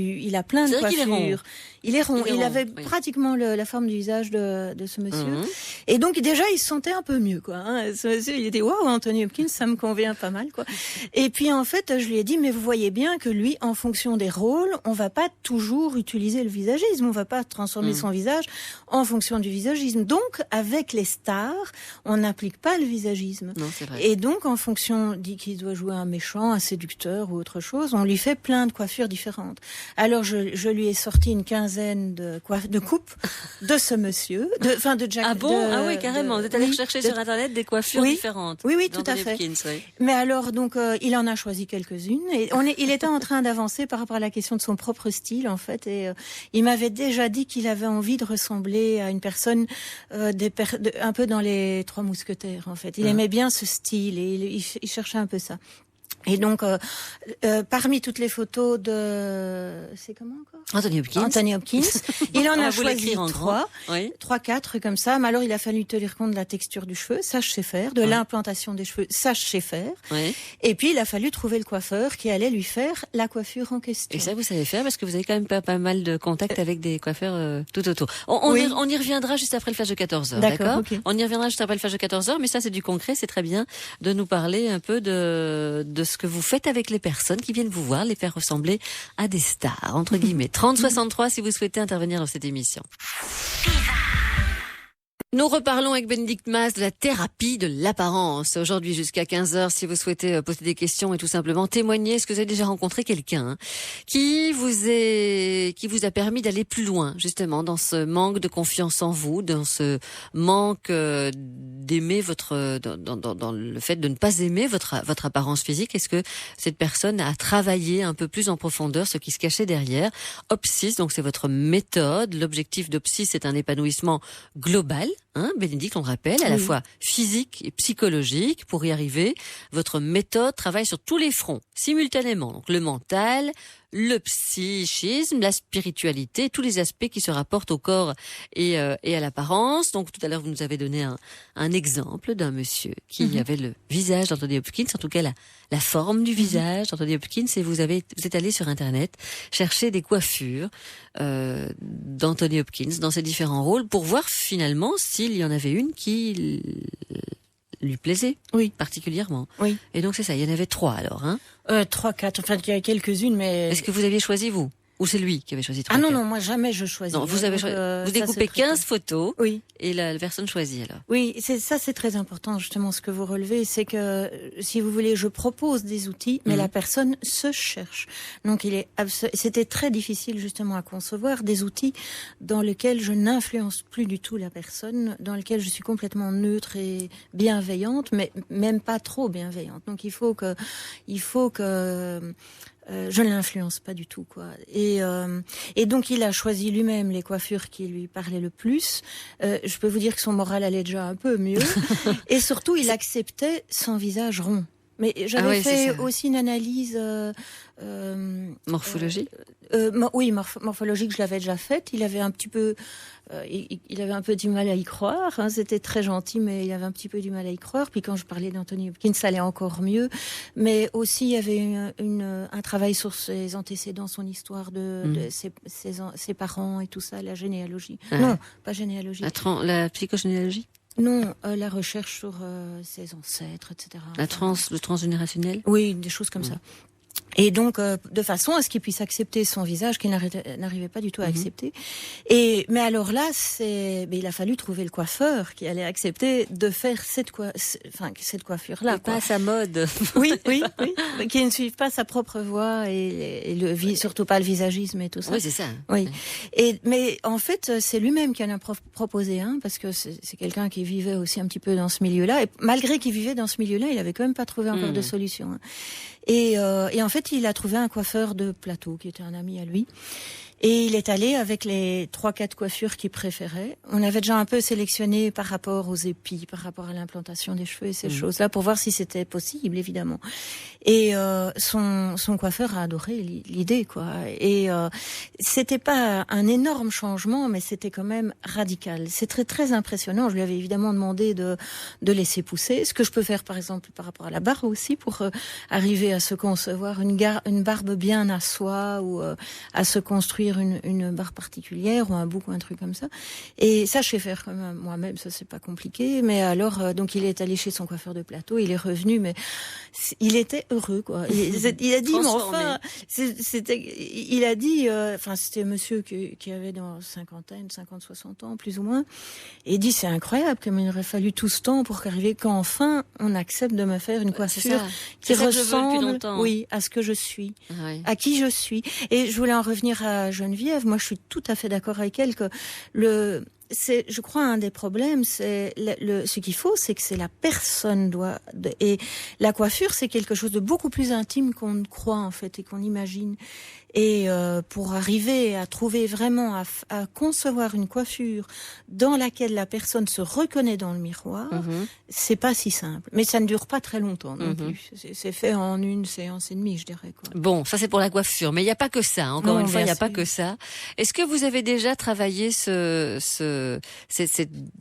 Speaker 3: plein de coiffures. Il est rond. Il avait pratiquement la forme du visage de ce monsieur. Et donc déjà, il se sentait un peu mieux, quoi. Hein. Ce monsieur, il était waouh, Anthony Hopkins, ça me convient pas mal, quoi. Et puis en fait, je lui ai dit, mais vous voyez bien que lui, en fonction des rôles, on va pas toujours utiliser le visagisme. On va pas transformer son visage en fonction du visagisme. Donc, avec les stars, on n'applique pas le visagisme.
Speaker 2: Non, c'est vrai.
Speaker 3: Et donc, en fonction, dit qu'il doit jouer un méchant, un séducteur ou autre chose, on lui fait plein de coiffures différentes. Alors, je lui ai sorti une quinzaine de coupes de ce monsieur, de Jack.
Speaker 2: Ah bon? Ah oui, carrément. Vous êtes allé chercher sur Internet des coiffures différentes.
Speaker 3: Oui, tout à fait. Mais alors, donc, il en a choisi quelques-unes. Et il était en train d'avancer par rapport à la question de son propre style, en fait. Et il m'avait déjà dit qu'il avait envie de ressembler à une personne un peu dans les Trois Mousquetaires, en fait. Il aimait bien ce style et il cherchait un peu ça. Et donc, parmi toutes les photos c'est comment encore? Anthony Hopkins. Il en a choisi trois, quatre comme ça. Mais alors, il a fallu tenir compte de la texture du cheveu, ça je sais faire, de l'implantation des cheveux, ça je sais faire. Et puis, il a fallu trouver le coiffeur qui allait lui faire la coiffure en question.
Speaker 2: Et ça, vous savez faire parce que vous avez quand même pas mal de contacts avec des coiffeurs tout autour. On y reviendra juste après le flash de 14h, d'accord? Okay. On y reviendra juste après le flash de 14h, mais ça c'est du concret, c'est très bien de nous parler un peu de ce que vous faites avec les personnes qui viennent vous voir, les faire ressembler à des stars, entre guillemets. 3063 si vous souhaitez intervenir dans cette émission. Nous reparlons avec Bénédicte Mas de la thérapie de l'apparence. Aujourd'hui jusqu'à 15h, si vous souhaitez poser des questions et tout simplement témoigner, est-ce que vous avez déjà rencontré quelqu'un qui vous a permis d'aller plus loin, justement, dans ce manque de confiance en vous, dans ce manque d'aimer dans le fait de ne pas aimer votre apparence physique? Est-ce que cette personne a travaillé un peu plus en profondeur ce qui se cachait derrière? Opsis, donc c'est votre méthode. L'objectif d'Opsis, c'est un épanouissement global. Bénédicte, on le rappelle, à la fois physique et psychologique. Pour y arriver, votre méthode travaille sur tous les fronts, simultanément. Donc le mental, le psychisme, la spiritualité, tous les aspects qui se rapportent au corps et à l'apparence. Donc tout à l'heure, vous nous avez donné un exemple d'un monsieur qui avait le visage d'Anthony Hopkins, en tout cas la forme du visage d'Anthony Hopkins, et vous êtes allé sur Internet chercher des coiffures d'Anthony Hopkins dans ses différents rôles pour voir finalement s'il y en avait une qui lui plaisait particulièrement.
Speaker 3: Oui.
Speaker 2: Et donc c'est ça, il y en avait 3 alors.
Speaker 3: 3, 4, enfin il y a quelques-unes, mais...
Speaker 2: Est-ce que vous aviez choisi vous ? Ou c'est lui qui avait choisi 3?
Speaker 3: Ah non, moi jamais je choisis.
Speaker 2: Non, vous avez vous découpez 15 photos.
Speaker 3: Oui.
Speaker 2: Et la personne choisit alors.
Speaker 3: Oui, c'est très important justement ce que vous relevez, c'est que si vous voulez, je propose des outils, mais la personne se cherche. Donc c'était très difficile justement à concevoir des outils dans lesquels je n'influence plus du tout la personne, dans lesquels je suis complètement neutre et bienveillante, mais même pas trop bienveillante. Donc il faut que je ne l'influence pas du tout, quoi. Et donc il a choisi lui-même les coiffures qui lui parlaient le plus. Je peux vous dire que son moral allait déjà un peu mieux. Et surtout, il acceptait son visage rond. Mais j'avais fait aussi une analyse
Speaker 2: morphologie.
Speaker 3: Morphologique, je l'avais déjà faite. Il avait un petit peu, il avait un peu du mal à y croire. Hein. C'était très gentil, mais il avait un petit peu du mal à y croire. Puis quand je parlais d'Anthony Hopkins, ça allait encore mieux. Mais aussi, il y avait un travail sur ses antécédents, son histoire de ses parents et tout ça, la généalogie. Non, pas généalogie.
Speaker 2: La psychogénéalogie.
Speaker 3: Non, la recherche sur ses ancêtres, etc.
Speaker 2: Le transgénérationnel.
Speaker 3: Oui, des choses comme ça. Et donc, de façon à ce qu'il puisse accepter son visage qu'il n'arrivait pas du tout à accepter. Mais alors là, il a fallu trouver le coiffeur qui allait accepter de faire cette coiffure-là.
Speaker 2: Et pas à sa mode.
Speaker 3: Oui. Qui ne suivent pas sa propre voie et surtout pas le visagisme et tout ça.
Speaker 2: Oui, c'est ça.
Speaker 3: Oui. Mais en fait, c'est lui-même qui en a proposé parce que c'est quelqu'un qui vivait aussi un petit peu dans ce milieu-là. Et malgré qu'il vivait dans ce milieu-là, il avait quand même pas trouvé encore de solution. Et en fait, il a trouvé un coiffeur de plateau qui était un ami à lui. Et il est allé avec les 3-4 coiffures qu'il préférait. On avait déjà un peu sélectionné par rapport aux épis, par rapport à l'implantation des cheveux et ces choses-là, pour voir si c'était possible, évidemment. Et son coiffeur a adoré l'idée, quoi. Et c'était pas un énorme changement, mais c'était quand même radical. C'est très très impressionnant. Je lui avais évidemment demandé de laisser pousser, ce que je peux faire par exemple par rapport à la barbe aussi, pour arriver à se concevoir une barbe bien à soi, ou à se construire une barre particulière ou un bouc ou un truc comme ça. Et ça, je sais faire quand même moi-même, ça c'est pas compliqué. Mais alors, donc il est allé chez son coiffeur de plateau, il est revenu, mais il était heureux, quoi. Il a dit, mais enfin, il a dit, c'était monsieur qui avait dans 50-60 ans, plus ou moins. Et il dit, c'est incroyable comme il aurait fallu tout ce temps pour qu'arriver qu'enfin on accepte de me faire une coiffure qui ressemble, à ce que je suis, à qui je suis. Et je voulais en revenir à Geneviève. Moi, je suis tout à fait d'accord avec elle que je crois, un des problèmes, c'est ce qu'il faut, c'est que c'est la personne et la coiffure, c'est quelque chose de beaucoup plus intime qu'on ne croit, en fait, et qu'on imagine. Et pour arriver à trouver vraiment, à concevoir une coiffure dans laquelle la personne se reconnaît dans le miroir, c'est pas si simple. Mais ça ne dure pas très longtemps non plus. C'est fait en une séance et demie, je dirais, quoi.
Speaker 2: Bon, ça c'est pour la coiffure, mais il n'y a pas que ça. Encore une fois, il n'y a pas que ça. Est-ce que vous avez déjà travaillé cette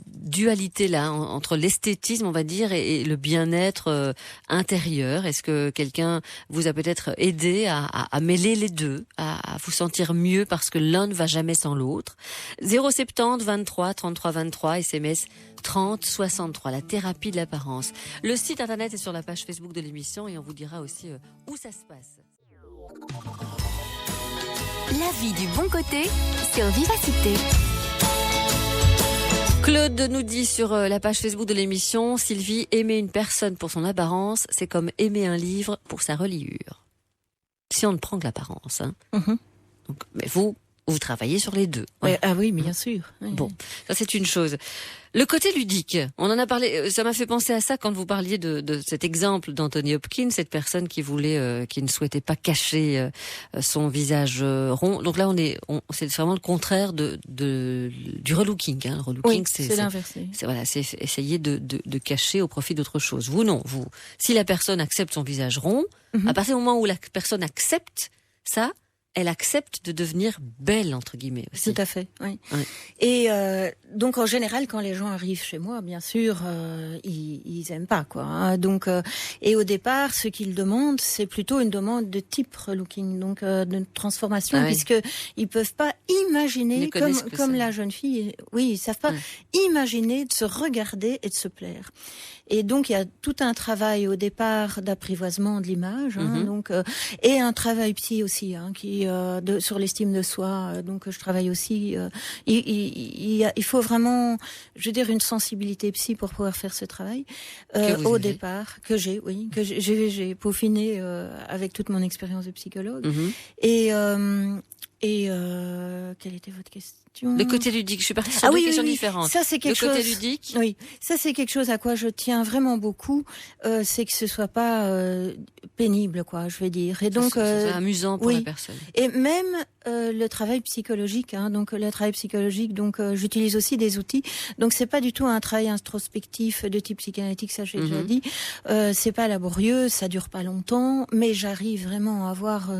Speaker 2: dualité-là entre l'esthétisme, on va dire, et le bien-être intérieur? Est-ce que quelqu'un vous a peut-être aidé à mêler les deux, à vous sentir mieux parce que l'un ne va jamais sans l'autre? 070 23 33 23, SMS 30 63, la thérapie de l'apparence. Le site internet est sur la page Facebook de l'émission et on vous dira aussi où ça se passe.
Speaker 1: La vie du bon côté sur Vivacité.
Speaker 2: Claude nous dit sur la page Facebook de l'émission, Sylvie, aimer une personne pour son apparence, c'est comme aimer un livre pour sa reliure. Si on ne prend que l'apparence. Donc, mais vous travaillez sur les deux.
Speaker 3: Ouais. Ah oui, bien sûr. Oui,
Speaker 2: bon, ça c'est une chose. Le côté ludique, on en a parlé, ça m'a fait penser à ça quand vous parliez de cet exemple d'Anthony Hopkins, cette personne qui ne souhaitait pas cacher son visage rond. Donc là, c'est vraiment le contraire du relooking. Hein. Le relooking,
Speaker 3: c'est l'inverse.
Speaker 2: C'est essayer de cacher au profit d'autre chose. Vous, non. Si la personne accepte son visage rond, à partir du moment où la personne accepte ça, elle accepte de devenir belle, entre guillemets, aussi.
Speaker 3: Tout à fait, oui.
Speaker 2: Ouais.
Speaker 3: Et donc, en général, quand les gens arrivent chez moi, bien sûr, ils aiment pas, quoi. Hein. Donc, et au départ, ce qu'ils demandent, c'est plutôt une demande de type relooking, donc de transformation, puisque ils peuvent pas imaginer, comme la jeune fille, ils savent pas imaginer de se regarder et de se plaire. Et donc, il y a tout un travail au départ d'apprivoisement de l'image, donc, et un travail psy aussi, qui sur l'estime de soi. Donc, je travaille aussi. Il faut vraiment, je veux dire, une sensibilité psy pour pouvoir faire ce travail. Au départ, que j'ai peaufiné avec toute mon expérience de psychologue. Et quelle était votre question?
Speaker 2: Le côté ludique, je suis partie sur deux questions différentes.
Speaker 3: Ça, c'est quelque
Speaker 2: côté ludique.
Speaker 3: Oui, ça c'est quelque chose à quoi je tiens vraiment beaucoup, c'est que ce soit pas pénible, quoi, je vais dire. Et donc,
Speaker 2: c'est amusant pour la personne.
Speaker 3: Et même le travail psychologique, donc le travail psychologique, donc j'utilise aussi des outils. Donc c'est pas du tout un travail introspectif de type psychanalytique, ça j'ai déjà dit. C'est pas laborieux, ça dure pas longtemps, mais j'arrive vraiment à avoir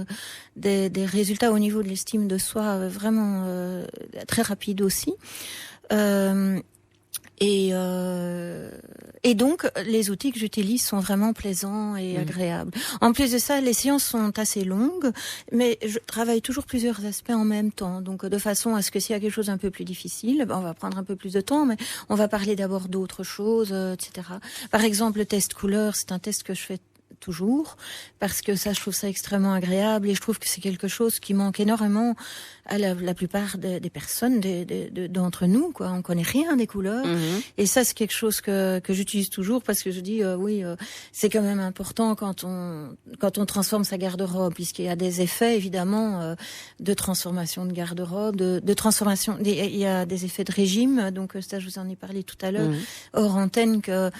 Speaker 3: des résultats au niveau de l'estime de soi vraiment très rapide aussi. Et donc, les outils que j'utilise sont vraiment plaisants et agréables. En plus de ça, les séances sont assez longues, mais je travaille toujours plusieurs aspects en même temps. Donc, de façon à ce que s'il y a quelque chose un peu plus difficile, on va prendre un peu plus de temps, mais on va parler d'abord d'autres choses, etc. Par exemple, le test couleur, c'est un test que je fais toujours, parce que ça, je trouve ça extrêmement agréable et je trouve que c'est quelque chose qui manque énormément à la plupart des personnes, d'entre nous, quoi. On connaît rien des couleurs et ça, c'est quelque chose que j'utilise toujours parce que je dis c'est quand même important quand on transforme sa garde-robe, puisqu'il y a des effets évidemment de transformation de garde-robe, de transformation. Il y a des effets de régime, donc ça, je vous en ai parlé tout à l'heure hors antenne que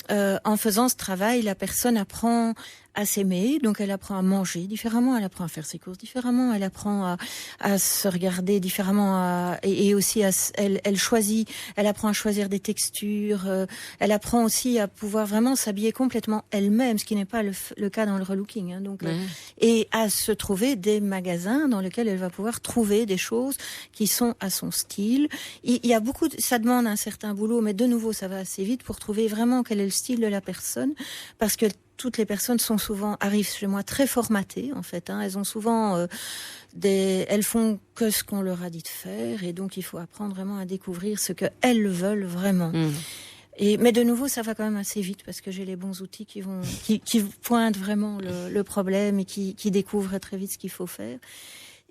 Speaker 3: en faisant ce travail, la personne apprend à s'aimer, donc elle apprend à manger différemment, elle apprend à faire ses courses différemment, elle apprend à se regarder différemment, et aussi elle choisit, elle apprend à choisir des textures, elle apprend aussi à pouvoir vraiment s'habiller complètement elle-même, ce qui n'est pas le cas dans le relooking, donc et à se trouver des magasins dans lesquels elle va pouvoir trouver des choses qui sont à son style. Il y a beaucoup, ça demande un certain boulot, mais de nouveau ça va assez vite pour trouver vraiment quel est le style de la personne, parce que toutes les personnes arrivent chez moi très formatées, en fait. Elles ont souvent elles font que ce qu'on leur a dit de faire, et donc il faut apprendre vraiment à découvrir ce qu'elles veulent vraiment. Mais de nouveau, ça va quand même assez vite parce que j'ai les bons outils qui pointent vraiment le problème et qui découvrent très vite ce qu'il faut faire.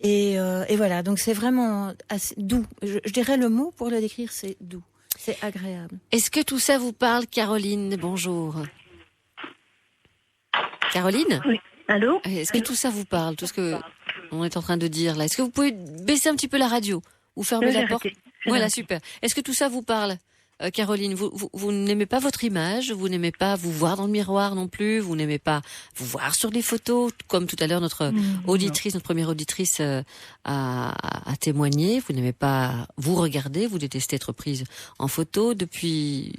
Speaker 3: Et voilà, donc c'est vraiment assez doux. Je dirais le mot pour le décrire, c'est doux. C'est agréable.
Speaker 2: Est-ce que tout ça vous parle, Caroline? Bonjour. Caroline?
Speaker 5: Oui. Allô?
Speaker 2: Est-ce que tout ça vous parle, tout ce que on est en train de dire là? Est-ce que vous pouvez baisser un petit peu la radio ou fermer la porte? Voilà, super. Est-ce que tout ça vous parle, Caroline? Vous n'aimez pas votre image, vous n'aimez pas vous voir dans le miroir non plus, vous n'aimez pas vous voir sur les photos, comme tout à l'heure notre première auditrice a témoigné. Vous n'aimez pas vous regarder, vous détestez être prise en photo depuis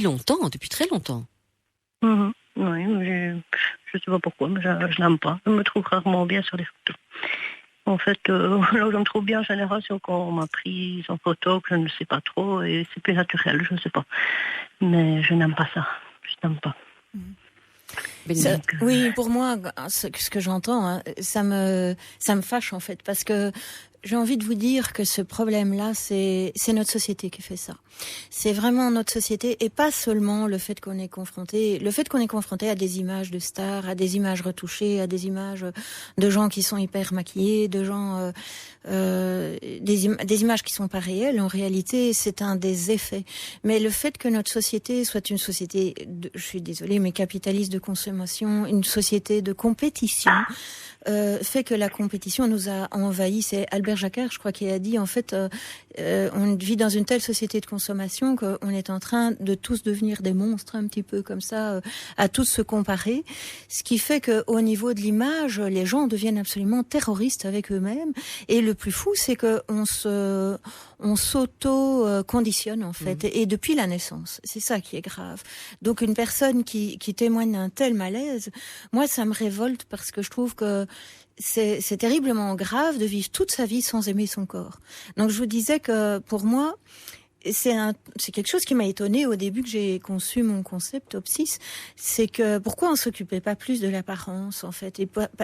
Speaker 2: longtemps, depuis très longtemps.
Speaker 5: Oui, je sais pas pourquoi, mais je n'aime pas. Je me trouve rarement bien sur les photos. En fait, là où je me trouve bien en général, c'est quand on m'a prise en photo, que je ne sais pas trop, et c'est plus naturel, je ne sais pas. Mais je n'aime pas ça. Je n'aime pas.
Speaker 3: Oui, pour moi, ce que j'entends, ça me fâche en fait, parce que j'ai envie de vous dire que ce problème-là, c'est notre société qui fait ça. C'est vraiment notre société, et pas seulement le fait qu'on est confronté à des images de stars, à des images retouchées, à des images de gens qui sont hyper maquillés, de gens des images qui sont pas réelles. En réalité, c'est un des effets. Mais le fait que notre société soit une société, je suis désolée, mais capitaliste de consommation, une société de compétition, fait que la compétition nous a envahis. C'est Albert Jacquard, je crois, qui a dit, en fait, on vit dans une telle société de consommation qu'on est en train de tous devenir des monstres, un petit peu comme ça, à tous se comparer. Ce qui fait qu'au niveau de l'image, les gens deviennent absolument terroristes avec eux-mêmes. Et le plus fou, c'est qu'on s'auto-conditionne, en fait, et depuis la naissance. C'est ça qui est grave. Donc, une personne qui témoigne d'un tel malaise. Moi, ça me révolte parce que je trouve que c'est terriblement grave de vivre toute sa vie sans aimer son corps. Donc je vous disais que pour moi, c'est quelque chose qui m'a étonnée au début que j'ai conçu mon concept Opsis, c'est que pourquoi on s'occupait pas plus de l'apparence en fait,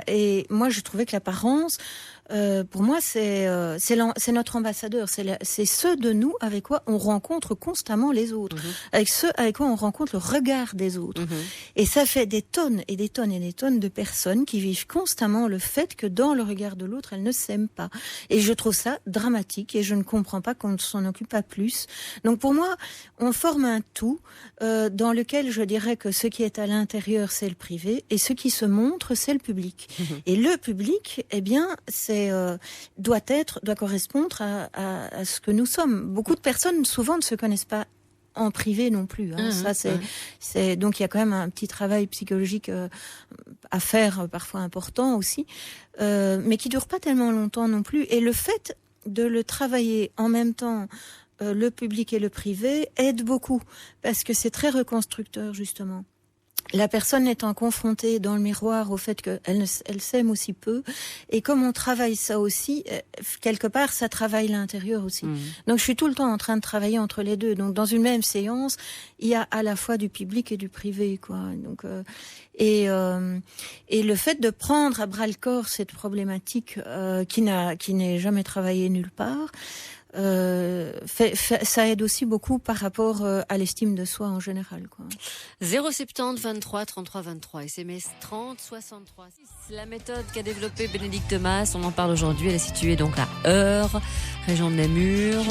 Speaker 3: et moi je trouvais que l'apparence, pour moi c'est notre ambassadeur, c'est ceux de nous avec quoi on rencontre constamment les autres, avec ceux avec quoi on rencontre le regard des autres, et ça fait des tonnes et des tonnes et des tonnes de personnes qui vivent constamment le fait que dans le regard de l'autre elles ne s'aiment pas, et je trouve ça dramatique et je ne comprends pas qu'on ne s'en occupe pas plus. Donc pour moi, on forme un tout dans lequel je dirais que ce qui est à l'intérieur, c'est le privé, et ce qui se montre, c'est le public. Et le public, eh bien, doit correspondre à ce que nous sommes. Beaucoup de personnes, souvent, ne se connaissent pas en privé non plus. Donc il y a quand même un petit travail psychologique à faire, parfois important aussi, mais qui dure pas tellement longtemps non plus. Et le fait de le travailler en même temps, le public et le privé, aide beaucoup parce que c'est très reconstructeur justement. La personne étant confrontée dans le miroir au fait qu'elle s'aime aussi peu, et comme on travaille ça aussi, quelque part ça travaille l'intérieur aussi. Donc je suis tout le temps en train de travailler entre les deux. Donc dans une même séance, il y a à la fois du public et du privé, quoi. Donc et le fait de prendre à bras le corps cette problématique qui n'est jamais travaillée nulle part, ça aide aussi beaucoup par rapport à l'estime de soi en général, quoi.
Speaker 2: 070 23 33 23 SMS 30 63. La méthode qu'a développée Bénédicte Mas, on en parle aujourd'hui. Elle est située donc à Eure, région de Namur.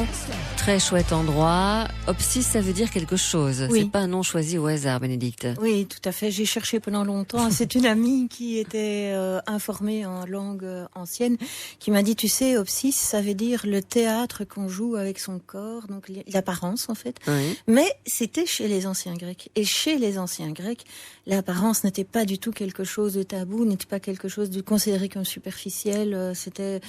Speaker 2: Très chouette endroit. Opsis, ça veut dire quelque chose.
Speaker 3: Oui.
Speaker 2: C'est pas un nom choisi au hasard, Bénédicte.
Speaker 3: Oui, tout à fait. J'ai cherché pendant longtemps. C'est une amie qui était informée en langue ancienne qui m'a dit, tu sais, Opsis, ça veut dire le théâtre qu'on joue avec son corps, donc l'apparence en fait. Oui. Mais c'était chez les anciens Grecs. Et chez les anciens Grecs, l'apparence n'était pas du tout quelque chose de tabou, n'était pas quelque chose de considéré comme superficiel. C'était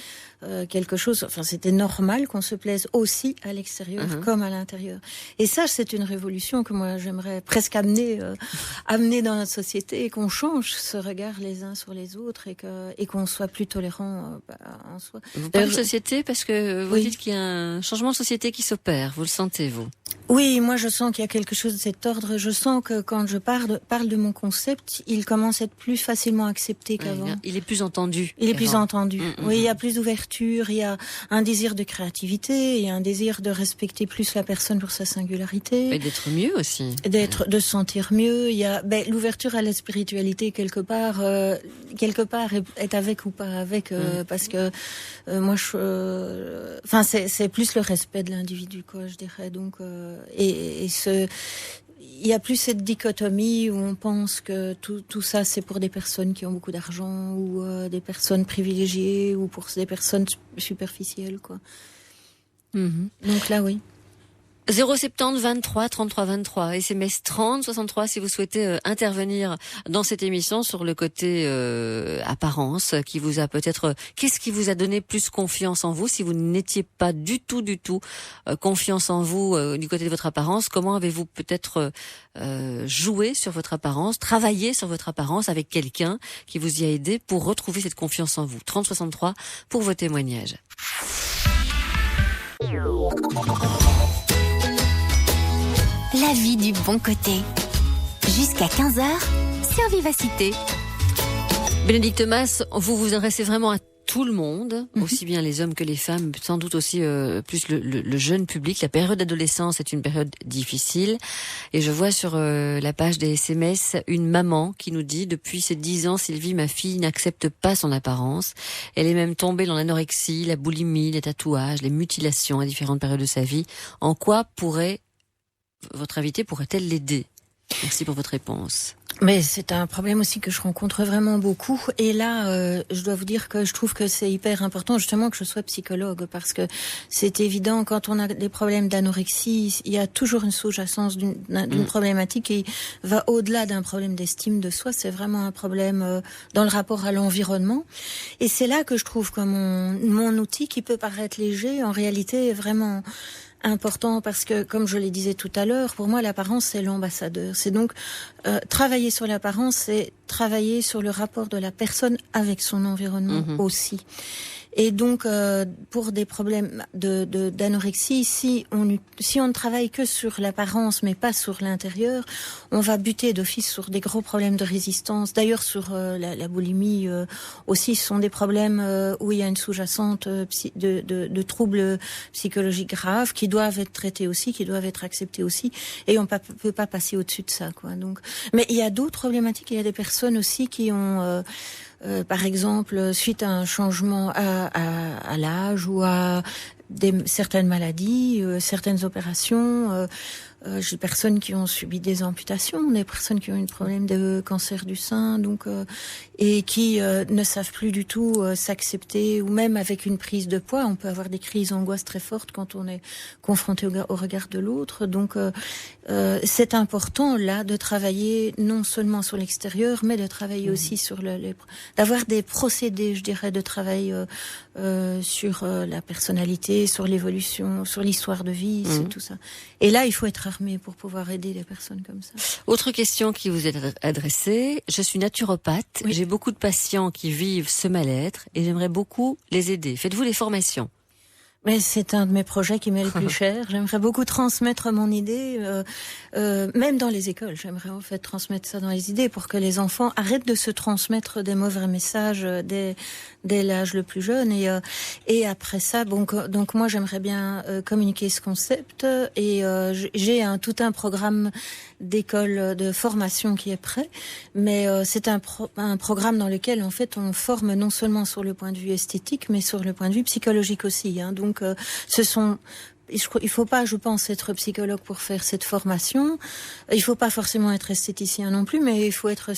Speaker 3: quelque chose, enfin c'était normal qu'on se plaise aussi à l'extérieur comme à l'intérieur. Et ça, c'est une révolution que moi j'aimerais presque amener dans notre société, et qu'on change ce regard les uns sur les autres, et qu'on soit plus tolérant en soi.
Speaker 2: Vous parlez de société parce que vous dites qu'il y a un changement de société qui s'opère. Vous le sentez, vous?
Speaker 3: Oui, moi je sens qu'il y a quelque chose de cet ordre. Je sens que quand je parle de mon concept, il commence à être plus facilement accepté qu'avant.
Speaker 2: Il est plus entendu.
Speaker 3: Il est plus entendu. Oui, il y a plus d'ouverture, il y a un désir de créativité, il y a un désir de respecter plus la personne pour sa singularité.
Speaker 2: Et d'être mieux aussi.
Speaker 3: De se sentir mieux. Il y a l'ouverture à la spiritualité quelque part est avec ou pas avec, parce que moi c'est plus le respect de l'individu, quoi, je dirais. Donc il y a plus cette dichotomie où on pense que tout ça c'est pour des personnes qui ont beaucoup d'argent, ou des personnes privilégiées, ou pour des personnes superficielles, quoi. Donc là, oui.
Speaker 2: 070 23 33 23, SMS 30 63 si vous souhaitez intervenir dans cette émission sur le côté apparence qui vous a peut-être, qu'est-ce qui vous a donné plus confiance en vous si vous n'étiez pas du tout confiance en vous du côté de votre apparence. Comment avez-vous peut-être joué sur votre apparence, travaillé sur votre apparence avec quelqu'un qui vous y a aidé pour retrouver cette confiance en vous? 30 63 pour vos témoignages.
Speaker 1: La vie du bon côté. Jusqu'à 15h sur Vivacité.
Speaker 2: Bénédicte Mas, vous vous adressez vraiment à tout le monde, aussi bien les hommes que les femmes, sans doute aussi plus le jeune public. La période d'adolescence est une période difficile. Et je vois sur la page des SMS une maman qui nous dit: depuis ces 10 ans, Sylvie, ma fille n'accepte pas son apparence. Elle est même tombée dans l'anorexie, la boulimie, les tatouages, les mutilations à différentes périodes de sa vie. En quoi votre invitée pourrait-elle l'aider? Merci pour votre réponse.
Speaker 3: Mais c'est un problème aussi que je rencontre vraiment beaucoup. Et là, je dois vous dire que je trouve que c'est hyper important justement que je sois psychologue, parce que c'est évident, quand on a des problèmes d'anorexie, il y a toujours une sous-jacence d'une problématique qui va au-delà d'un problème d'estime de soi. C'est vraiment un problème dans le rapport à l'environnement. Et c'est là que je trouve que mon outil, qui peut paraître léger, en réalité est vraiment important parce que, comme je le disais tout à l'heure, pour moi, l'apparence, c'est l'ambassadeur. C'est donc travailler sur l'apparence, c'est travailler sur le rapport de la personne avec son environnement aussi. Et donc, pour des problèmes d'anorexie, si on ne travaille que sur l'apparence, mais pas sur l'intérieur, on va buter d'office sur des gros problèmes de résistance. D'ailleurs, sur la boulimie aussi, ce sont des problèmes où il y a une sous-jacente de troubles psychologiques graves qui doivent être traités aussi, qui doivent être acceptés aussi, et on peut pas passer au-dessus de ça, quoi. Donc, mais il y a d'autres problématiques. Il y a des personnes aussi qui ont par exemple, suite à un changement à l'âge ou à certaines maladies, certaines opérations, j'ai des personnes qui ont subi des amputations, des personnes qui ont eu des problèmes de cancer du sein, donc et qui ne savent plus du tout s'accepter, ou même avec une prise de poids, on peut avoir des crises d'angoisse très fortes quand on est confronté au regard de l'autre. Donc c'est important là de travailler non seulement sur l'extérieur, mais de travailler aussi sur d'avoir des procédés, je dirais, de travail sur la personnalité, sur l'évolution, sur l'histoire de vie, c'est tout ça. Et là, il faut être armé pour pouvoir aider les personnes comme ça.
Speaker 2: Autre question qui vous est adressée. Je suis naturopathe. Oui. J'ai beaucoup de patients qui vivent ce mal-être et j'aimerais beaucoup les aider. Faites-vous des formations ?
Speaker 3: Mais c'est un de mes projets qui m'est le plus cher. J'aimerais beaucoup transmettre mon idée, même dans les écoles. J'aimerais en fait transmettre ça dans les idées pour que les enfants arrêtent de se transmettre des mauvais messages dès l'âge le plus jeune. Et après ça, donc moi j'aimerais bien communiquer ce concept et j'ai tout un programme d'école de formation qui est prêt, mais c'est un programme dans lequel en fait on forme non seulement sur le point de vue esthétique, mais sur le point de vue psychologique aussi. Donc il faut pas, je pense, être psychologue pour faire cette formation. Il faut pas forcément être esthéticien non plus, mais il faut être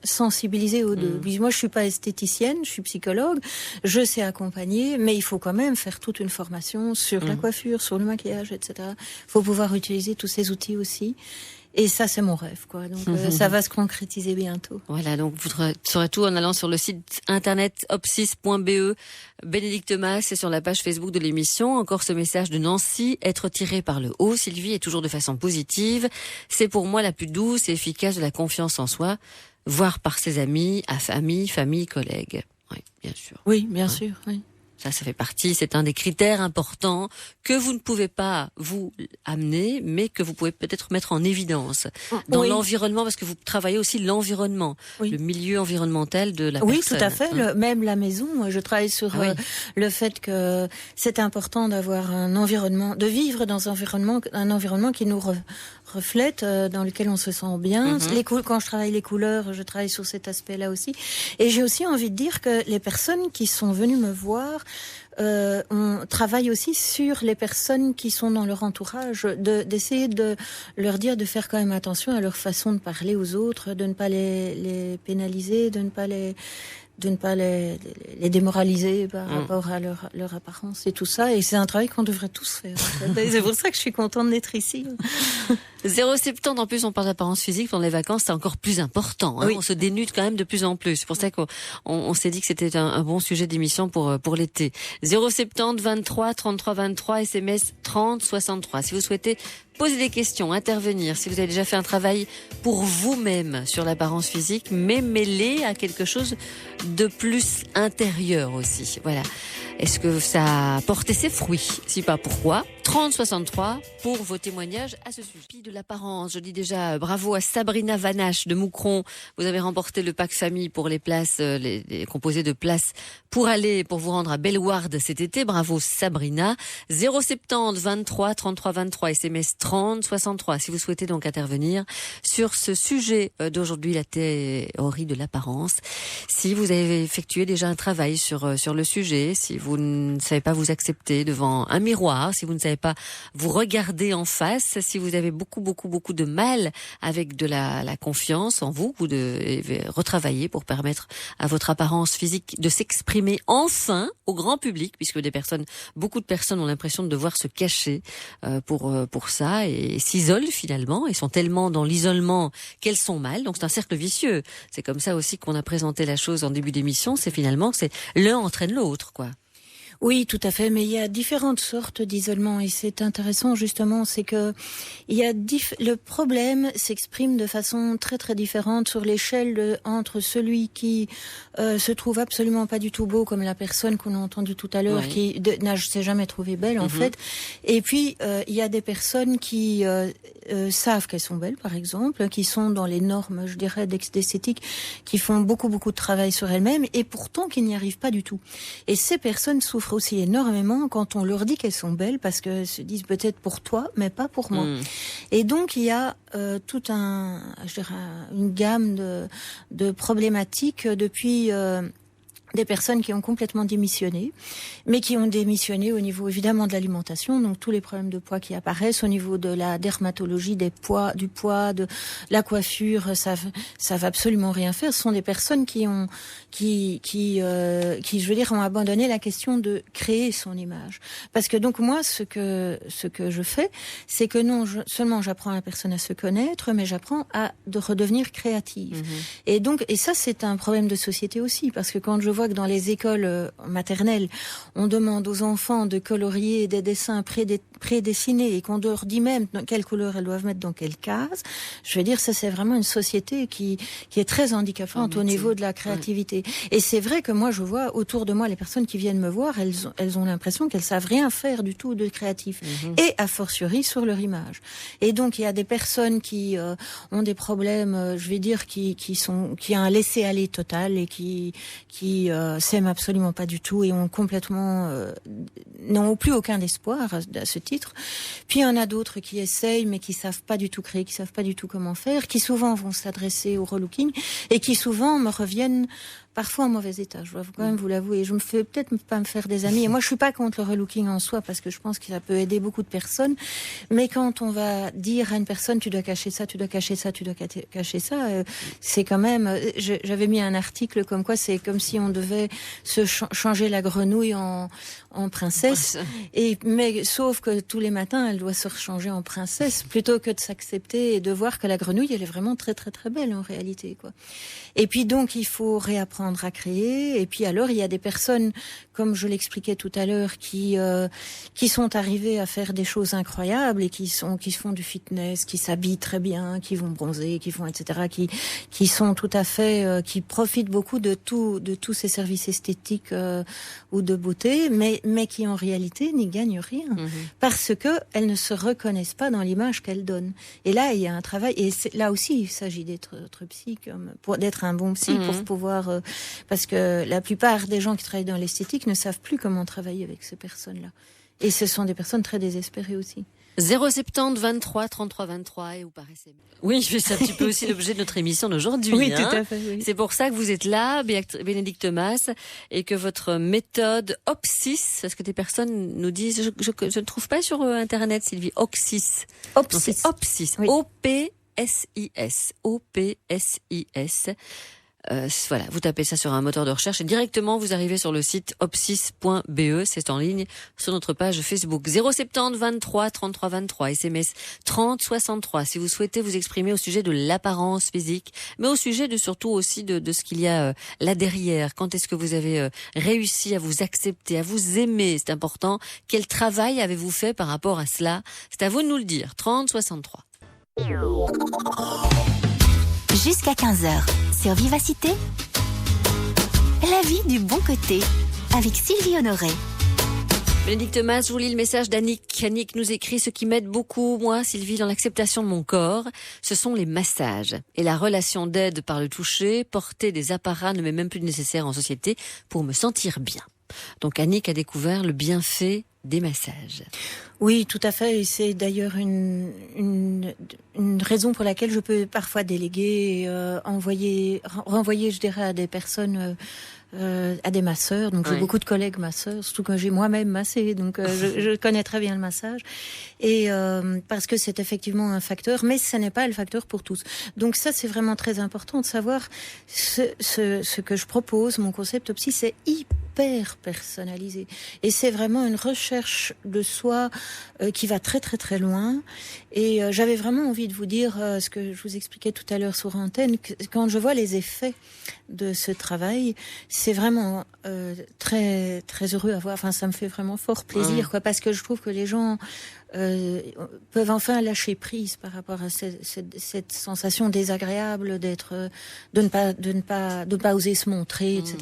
Speaker 3: sensibilisé aux deux. Moi, je suis pas esthéticienne, je suis psychologue, je sais accompagner, mais il faut quand même faire toute une formation sur la coiffure, sur le maquillage, etc. Il faut pouvoir utiliser tous ces outils aussi. Et ça, c'est mon rêve, quoi. Donc, ça va se concrétiser bientôt.
Speaker 2: Voilà, donc vous saurez tout en allant sur le site internet opsis.be. Bénédicte Mas, et sur la page Facebook de l'émission. Encore ce message de Nancy, être tiré par le haut, Sylvie, est toujours de façon positive. C'est pour moi la plus douce et efficace de la confiance en soi, voire par ses amis, famille, collègues. Oui, bien sûr.
Speaker 3: Oui, bien sûr, oui.
Speaker 2: Ça fait partie, c'est un des critères importants que vous ne pouvez pas vous amener, mais que vous pouvez peut-être mettre en évidence dans l'environnement, parce que vous travaillez aussi l'environnement, le milieu environnemental de la personne.
Speaker 3: Oui, tout à fait. Même la maison, je travaille sur le fait que c'est important d'avoir un environnement, de vivre dans un environnement qui nous reflète, dans lequel on se sent bien. Quand je travaille les couleurs, je travaille sur cet aspect-là aussi. Et j'ai aussi envie de dire que les personnes qui sont venues me voir, on travaille aussi sur les personnes qui sont dans leur entourage, d'essayer de leur dire de faire quand même attention à leur façon de parler aux autres, de ne pas les pénaliser, de ne pas les démoraliser par rapport à leur apparence et tout ça. Et c'est un travail qu'on devrait tous faire. En fait. C'est pour ça que je suis contente d'être ici.
Speaker 2: 0,70, en plus on parle d'apparence physique, pendant les vacances c'est encore plus important. On se dénude quand même de plus en plus. C'est pour ça qu'on s'est dit que c'était un bon sujet d'émission pour l'été. 0,70 23 33 23, SMS 30 63. Si vous souhaitez poser des questions, intervenir, si vous avez déjà fait un travail pour vous-même sur l'apparence physique, mais mêlé à quelque chose de plus intérieur aussi. Voilà. Est-ce que ça a porté ses fruits? Si pas, pourquoi? 30-63 pour vos témoignages à ce sujet. De l'apparence, je dis déjà bravo à Sabrina Vanache de Moucron. Vous avez remporté le pack famille pour les places, composé de places pour vous rendre à Bellewaerde cet été. Bravo Sabrina. 070 23 33 23, SMS 30 63. Si vous souhaitez donc intervenir sur ce sujet d'aujourd'hui, la théorie de l'apparence. Si vous avez effectué déjà un travail sur le sujet, si vous ne savez pas vous accepter devant un miroir, si vous ne savez pas vous regarder en face, si vous avez beaucoup de mal avec de la confiance en vous, vous devez retravailler pour permettre à votre apparence physique de s'exprimer enfin au grand public, puisque beaucoup de personnes ont l'impression de devoir se cacher pour ça et s'isolent finalement et sont tellement dans l'isolement qu'elles sont mal. Donc c'est un cercle vicieux. C'est comme ça aussi qu'on a présenté la chose en début d'émission. C'est finalement que l'un entraîne l'autre, quoi.
Speaker 3: Oui, tout à fait, mais il y a différentes sortes d'isolement et c'est intéressant justement, c'est que le problème s'exprime de façon très très différente sur l'échelle entre celui qui se trouve absolument pas du tout beau comme la personne qu'on a entendue tout à l'heure, qui s'est jamais trouvée belle en fait, et puis il y a des personnes qui savent qu'elles sont belles par exemple, qui sont dans les normes, je dirais, d'esthétique, qui font beaucoup de travail sur elles-mêmes et pourtant qui n'y arrivent pas du tout. Et ces personnes souffrent aussi énormément quand on leur dit qu'elles sont belles parce qu'elles se disent peut-être pour toi, mais pas pour moi. Et donc il y a une gamme de problématiques depuis des personnes qui ont complètement démissionné, mais qui ont démissionné au niveau évidemment de l'alimentation, donc tous les problèmes de poids qui apparaissent, au niveau de la dermatologie, du poids, de la coiffure, ça va absolument rien faire. Ce sont des personnes qui ont abandonné la question de créer son image. Parce que donc moi, ce que je fais, c'est que non seulement j'apprends à la personne à se connaître, mais j'apprends à redevenir créative. Et ça c'est un problème de société aussi, parce que quand je vois que dans les écoles maternelles, on demande aux enfants de colorier des dessins prédessinés et qu'on leur dit même quelle couleur elles doivent mettre dans quelle case, je veux dire, ça c'est vraiment une société qui est très handicapante au niveau de la créativité. Et c'est vrai que moi je vois autour de moi les personnes qui viennent me voir, elles ont l'impression qu'elles savent rien faire du tout de créatif, et a fortiori sur leur image. Et donc il y a des personnes qui ont des problèmes, je vais dire, qui a un laisser-aller total et qui s'aiment absolument pas du tout et ont complètement n'ont plus aucun espoir à ce titre. Puis il y en a d'autres qui essayent mais qui savent pas du tout créer, qui savent pas du tout comment faire, qui souvent vont s'adresser au relooking et qui souvent me reviennent parfois en mauvais état, je dois quand même vous l'avouer. Je me fais peut-être pas me faire des amis. Et moi, je suis pas contre le relooking en soi, parce que je pense que ça peut aider beaucoup de personnes. Mais quand on va dire à une personne, tu dois cacher ça, tu dois cacher ça, tu dois cacher ça, c'est quand même... J'avais mis un article comme quoi c'est comme si on devait se changer la grenouille en princesse. Mais sauf que tous les matins, elle doit se rechanger en princesse, plutôt que de s'accepter et de voir que la grenouille, elle est vraiment très très très belle en réalité, quoi. Et puis donc, il faut réapprendre à créer. Et puis alors, il y a des personnes, comme je l'expliquais tout à l'heure, qui sont arrivées à faire des choses incroyables et qui font du fitness, qui s'habillent très bien, qui vont bronzer, qui font etc., qui sont tout à fait, qui profitent beaucoup de tous ces services esthétiques ou de beauté, mais qui en réalité n'y gagnent rien parce que elles ne se reconnaissent pas dans l'image qu'elles donnent. Et là, il y a un travail. Et là aussi, il s'agit d'être psy, d'être un bon psy pour pouvoir, parce que la plupart des gens qui travaillent dans l'esthétique ne savent plus comment travailler avec ces personnes-là. Et ce sont des personnes très désespérées aussi.
Speaker 2: 070 23 33 23 et vous paraissez... Oui, c'est un petit peu aussi l'objet de notre émission d'aujourd'hui.
Speaker 3: Oui, tout à fait. Oui.
Speaker 2: C'est pour ça que vous êtes là, Bénédicte Mas, et que votre méthode Opsis, parce que des personnes nous disent, je ne trouve pas sur Internet, Sylvie, Opsis.
Speaker 3: Opsis.
Speaker 2: Opsis. Oui. O-P-S-I-S. O-P-S-I-S. Voilà, vous tapez ça sur un moteur de recherche et directement vous arrivez sur le site opsis.be, c'est en ligne sur notre page Facebook. 070 23 33 23, SMS 30 63 si vous souhaitez vous exprimer au sujet de l'apparence physique, mais au sujet surtout aussi de ce qu'il y a là derrière. Quand est-ce que vous avez réussi à vous accepter, à vous aimer, c'est important. Quel travail avez-vous fait par rapport à cela? C'est à vous de nous le dire. 30 63.
Speaker 1: Jusqu'à 15h, sur Vivacité, la vie du bon côté, avec Sylvie Honoré.
Speaker 2: Bénédicte Mas, je vous lis le message d'Annick. Annick nous écrit: ce qui m'aide beaucoup, moi, Sylvie, dans l'acceptation de mon corps, ce sont les massages. Et la relation d'aide par le toucher, porter des apparats ne m'est même plus nécessaire en société pour me sentir bien. Donc Annick a découvert le bienfait des massages.
Speaker 3: Oui, tout à fait. Et c'est d'ailleurs une raison pour laquelle je peux parfois déléguer, renvoyer, je dirais, à des personnes, à des masseurs. Donc j'ai beaucoup de collègues masseurs, surtout que j'ai moi-même massé, donc je connais très bien le massage. Et parce que c'est effectivement un facteur, mais ce n'est pas le facteur pour tous. Donc ça, c'est vraiment très important de savoir ce que je propose. Mon concept Opsis, c'est hyper hyper personnalisé. Et c'est vraiment une recherche de soi qui va très très très loin. Et j'avais vraiment envie de vous dire ce que je vous expliquais tout à l'heure sur antenne, que quand je vois les effets de ce travail, c'est vraiment très très heureux à voir. Enfin, ça me fait vraiment fort plaisir, quoi, parce que je trouve que les gens peuvent enfin lâcher prise par rapport à cette sensation désagréable de ne pas oser se montrer, etc.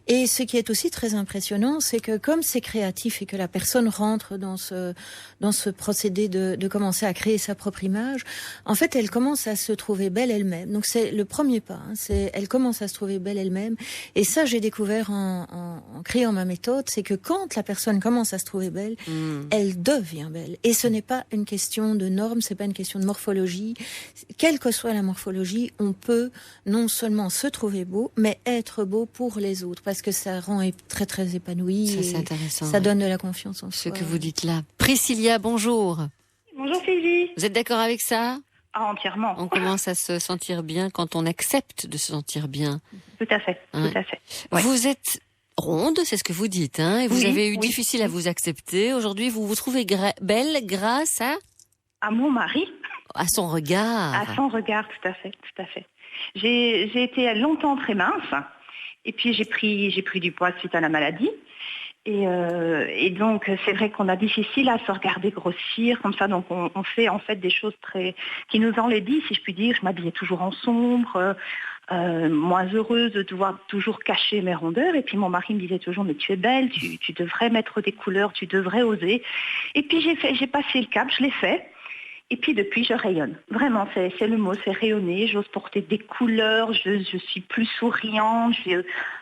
Speaker 3: Et ce qui est aussi très impressionnant, c'est que comme c'est créatif et que la personne rentre dans ce procédé de commencer à créer sa propre image, en fait, elle commence à se trouver belle elle-même. Donc c'est le premier pas, elle commence à se trouver belle elle-même. Et ça, j'ai découvert en créant ma méthode, c'est que quand la personne commence à se trouver belle, elle devient belle. Et ce n'est pas une question de normes, c'est pas une question de morphologie. Quelle que soit la morphologie, on peut non seulement se trouver beau, mais être beau pour les autres, parce que ça rend très très épanoui.
Speaker 2: Ça, c'est intéressant.
Speaker 3: Ça donne de la confiance en soi.
Speaker 2: Ce que vous dites là. Priscilla, bonjour.
Speaker 4: Bonjour Sylvie.
Speaker 2: Vous êtes d'accord avec ça ?
Speaker 4: Entièrement.
Speaker 2: On commence à se sentir bien quand on accepte de se sentir bien.
Speaker 4: Tout à fait, tout à fait. Ouais.
Speaker 2: Vous êtes ronde, c'est ce que vous dites, hein, et vous avez eu difficile à vous accepter. Aujourd'hui, vous vous trouvez belle grâce
Speaker 4: à mon mari.
Speaker 2: À son regard.
Speaker 4: À son regard, tout à fait, tout à fait. J'ai été longtemps très mince, et puis j'ai pris du poids suite à la maladie. Et donc c'est vrai qu'on a difficile à se regarder grossir comme ça, donc on fait en fait des choses qui nous enlaidissent, si je puis dire. Je m'habillais toujours en sombre, moins heureuse de devoir toujours cacher mes rondeurs, et puis mon mari me disait toujours mais tu es belle, tu devrais mettre des couleurs, tu devrais oser. Et puis j'ai passé le cap, je l'ai fait. Et puis depuis, je rayonne. Vraiment, c'est le mot, c'est rayonner. J'ose porter des couleurs, je suis plus souriante, je suis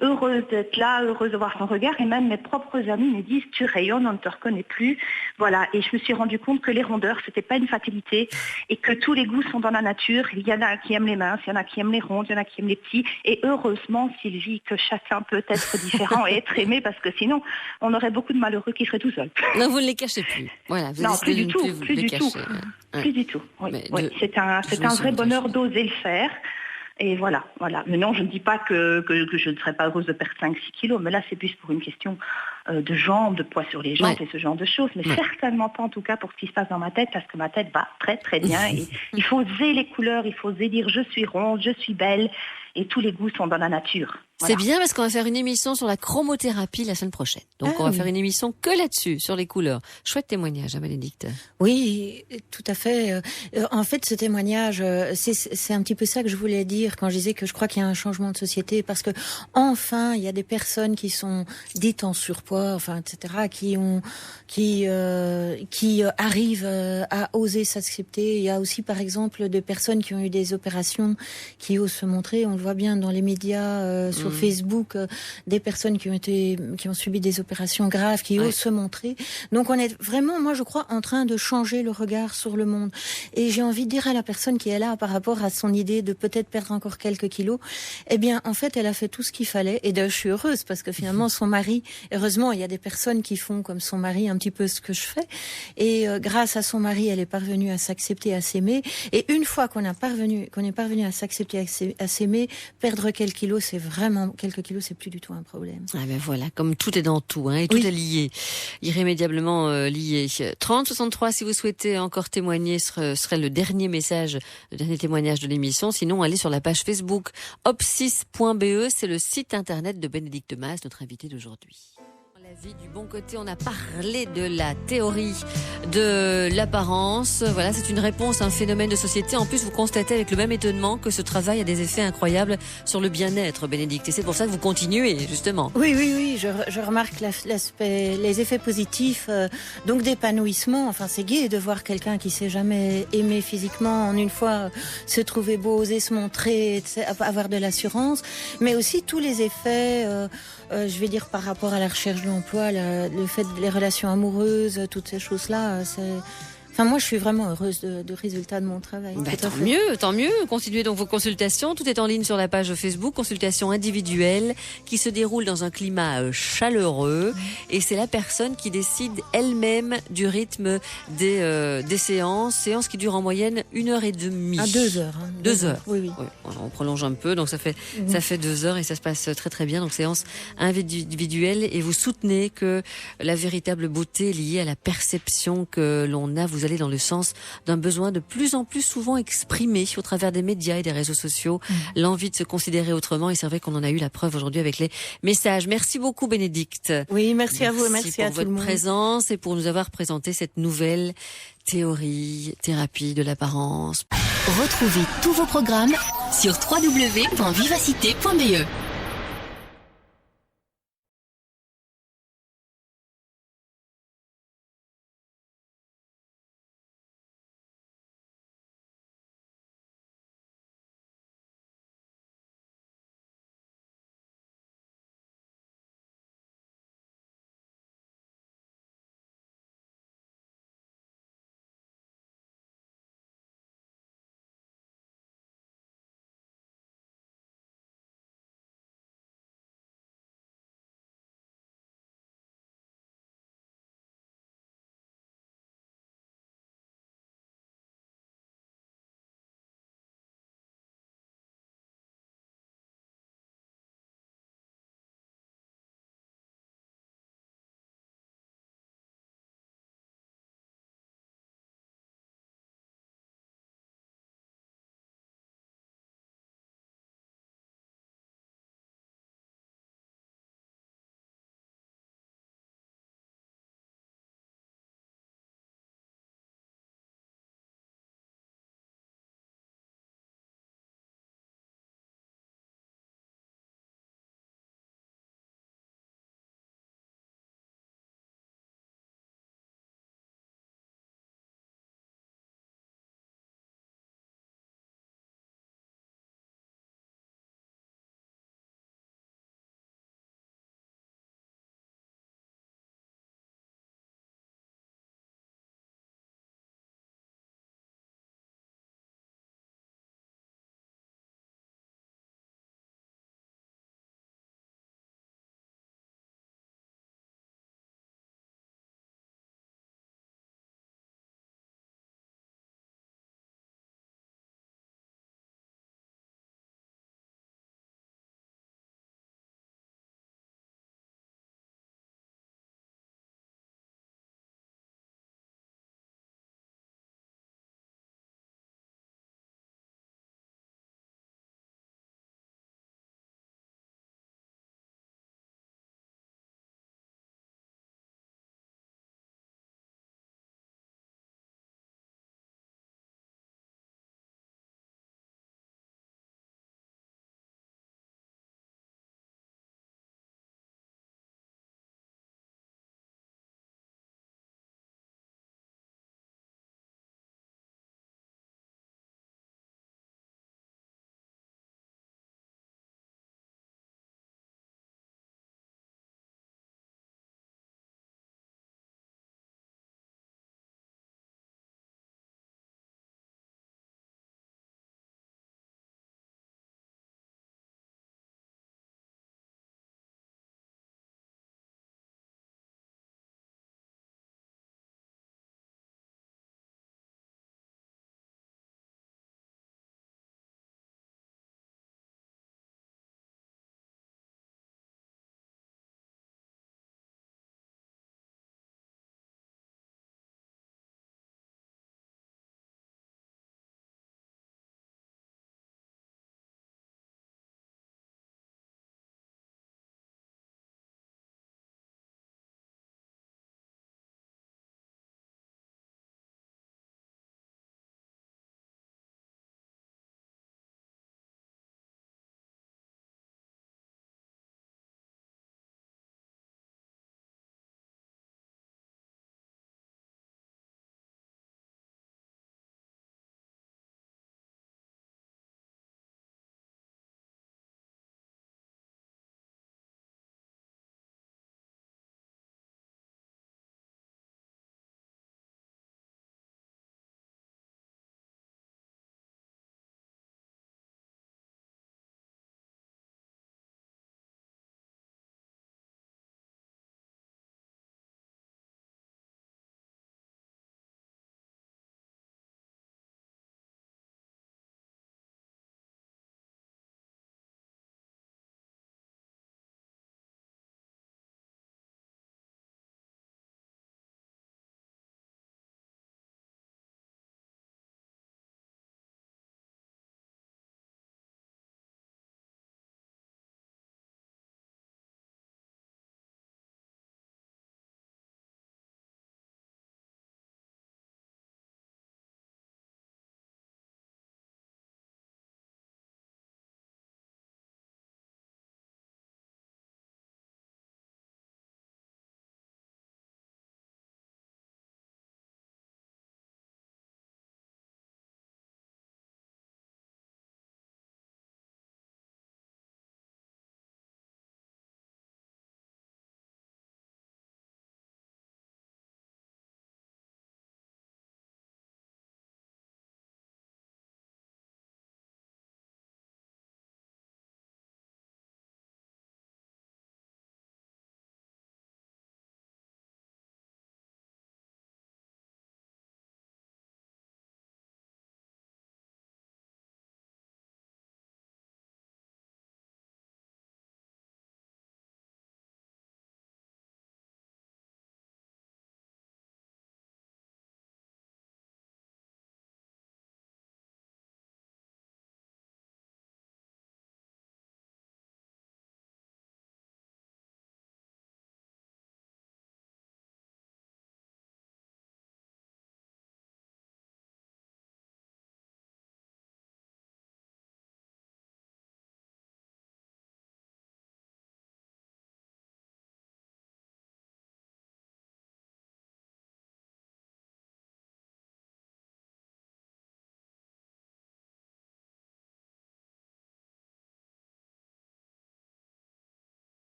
Speaker 4: heureuse d'être là, heureuse de voir son regard. Et même mes propres amis me disent, tu rayonnes, on ne te reconnaît plus. Voilà, et je me suis rendu compte que les rondeurs, c'était pas une fatalité, et que tous les goûts sont dans la nature. Il y en a qui aiment les minces, il y en a qui aiment les rondes, il y en a qui aiment les petits. Et heureusement, Sylvie, que chacun peut être différent et être aimé, parce que sinon, on aurait beaucoup de malheureux qui seraient tout seuls.
Speaker 2: Non, vous ne les cachez plus. Voilà, vous
Speaker 4: non, plus du tout,
Speaker 2: plus du tout.
Speaker 4: Plus du tout. Oui. C'est un vrai bonheur d'oser le faire. Et voilà. Mais non, je ne dis pas que je ne serais pas heureuse de perdre 5-6 kilos, mais là, c'est plus pour une question de jambes, de poids sur les jambes et ce genre de choses. Mais certainement pas, en tout cas, pour ce qui se passe dans ma tête, parce que ma tête va très, très bien. Et il faut oser les couleurs, il faut oser dire je suis ronde, je suis belle. Et tous les goûts sont dans la nature. Voilà.
Speaker 2: C'est bien parce qu'on va faire une émission sur la chromothérapie la semaine prochaine. Donc on va faire une émission que là-dessus, sur les couleurs. Chouette témoignage, hein, Bénédicte.
Speaker 3: Oui, tout à fait. En fait, ce témoignage, c'est un petit peu ça que je voulais dire quand je disais que je crois qu'il y a un changement de société, parce que enfin, il y a des personnes qui sont dites en surpoids, enfin, etc., qui arrivent à oser s'accepter. Il y a aussi, par exemple, des personnes qui ont eu des opérations qui osent se montrer. On le voit bien dans les médias, sur Facebook, des personnes qui ont subi des opérations graves, qui osent se montrer. Donc on est vraiment, moi je crois, en train de changer le regard sur le monde. Et j'ai envie de dire à la personne qui est là par rapport à son idée de peut-être perdre encore quelques kilos, eh bien en fait elle a fait tout ce qu'il fallait. Et d'ailleurs je suis heureuse parce que finalement son mari, heureusement il y a des personnes qui font comme son mari un petit peu ce que je fais. Et grâce à son mari, elle est parvenue à s'accepter, à s'aimer. Et une fois qu'on est parvenu à s'accepter, à s'aimer, perdre quelques kilos, quelques kilos, c'est plus du tout un problème.
Speaker 2: Ah ben voilà, comme tout est dans tout, hein, et tout est lié, irrémédiablement lié. 30-63, si vous souhaitez encore témoigner, serait le dernier message, le dernier témoignage de l'émission. Sinon, allez sur la page Facebook opsis.be, c'est le site internet de Bénédicte Mas, notre invitée d'aujourd'hui. La vie du bon côté, on a parlé de la théorie de l'apparence. Voilà, c'est une réponse à un phénomène de société. En plus, vous constatez avec le même étonnement que ce travail a des effets incroyables sur le bien-être, Bénédicte. Et c'est pour ça que vous continuez, justement.
Speaker 3: Oui, je remarque les effets positifs, donc d'épanouissement. Enfin, c'est gai de voir quelqu'un qui s'est jamais aimé physiquement en une fois se trouver beau, oser se montrer, avoir de l'assurance. Mais aussi tous les effets, je vais dire par rapport à la recherche de l'emploi, le fait des relations amoureuses, toutes ces choses-là, Enfin, moi, je suis vraiment heureuse du résultat de mon travail.
Speaker 2: Tant mieux. Continuez donc vos consultations. Tout est en ligne sur la page Facebook. Consultation individuelle qui se déroule dans un climat chaleureux. Et c'est la personne qui décide elle-même du rythme des séances. Séances qui durent en moyenne 1h30.
Speaker 3: À 2 heures.
Speaker 2: 2 heures.
Speaker 3: Oui.
Speaker 2: On prolonge un peu. Donc ça fait 2 heures et ça se passe très très bien. Donc séance individuelle. Et vous soutenez que la véritable beauté est liée à la perception que l'on a. Vous allez dans le sens d'un besoin de plus en plus souvent exprimé au travers des médias et des réseaux sociaux, l'envie de se considérer autrement. Et c'est vrai qu'on en a eu la preuve aujourd'hui avec les messages. Merci beaucoup, Bénédicte.
Speaker 3: Oui, merci à vous et merci à tout le monde.
Speaker 2: Pour votre présence et pour nous avoir présenté cette nouvelle thérapie de l'apparence.
Speaker 1: Retrouvez tous vos programmes sur www.vivacité.be.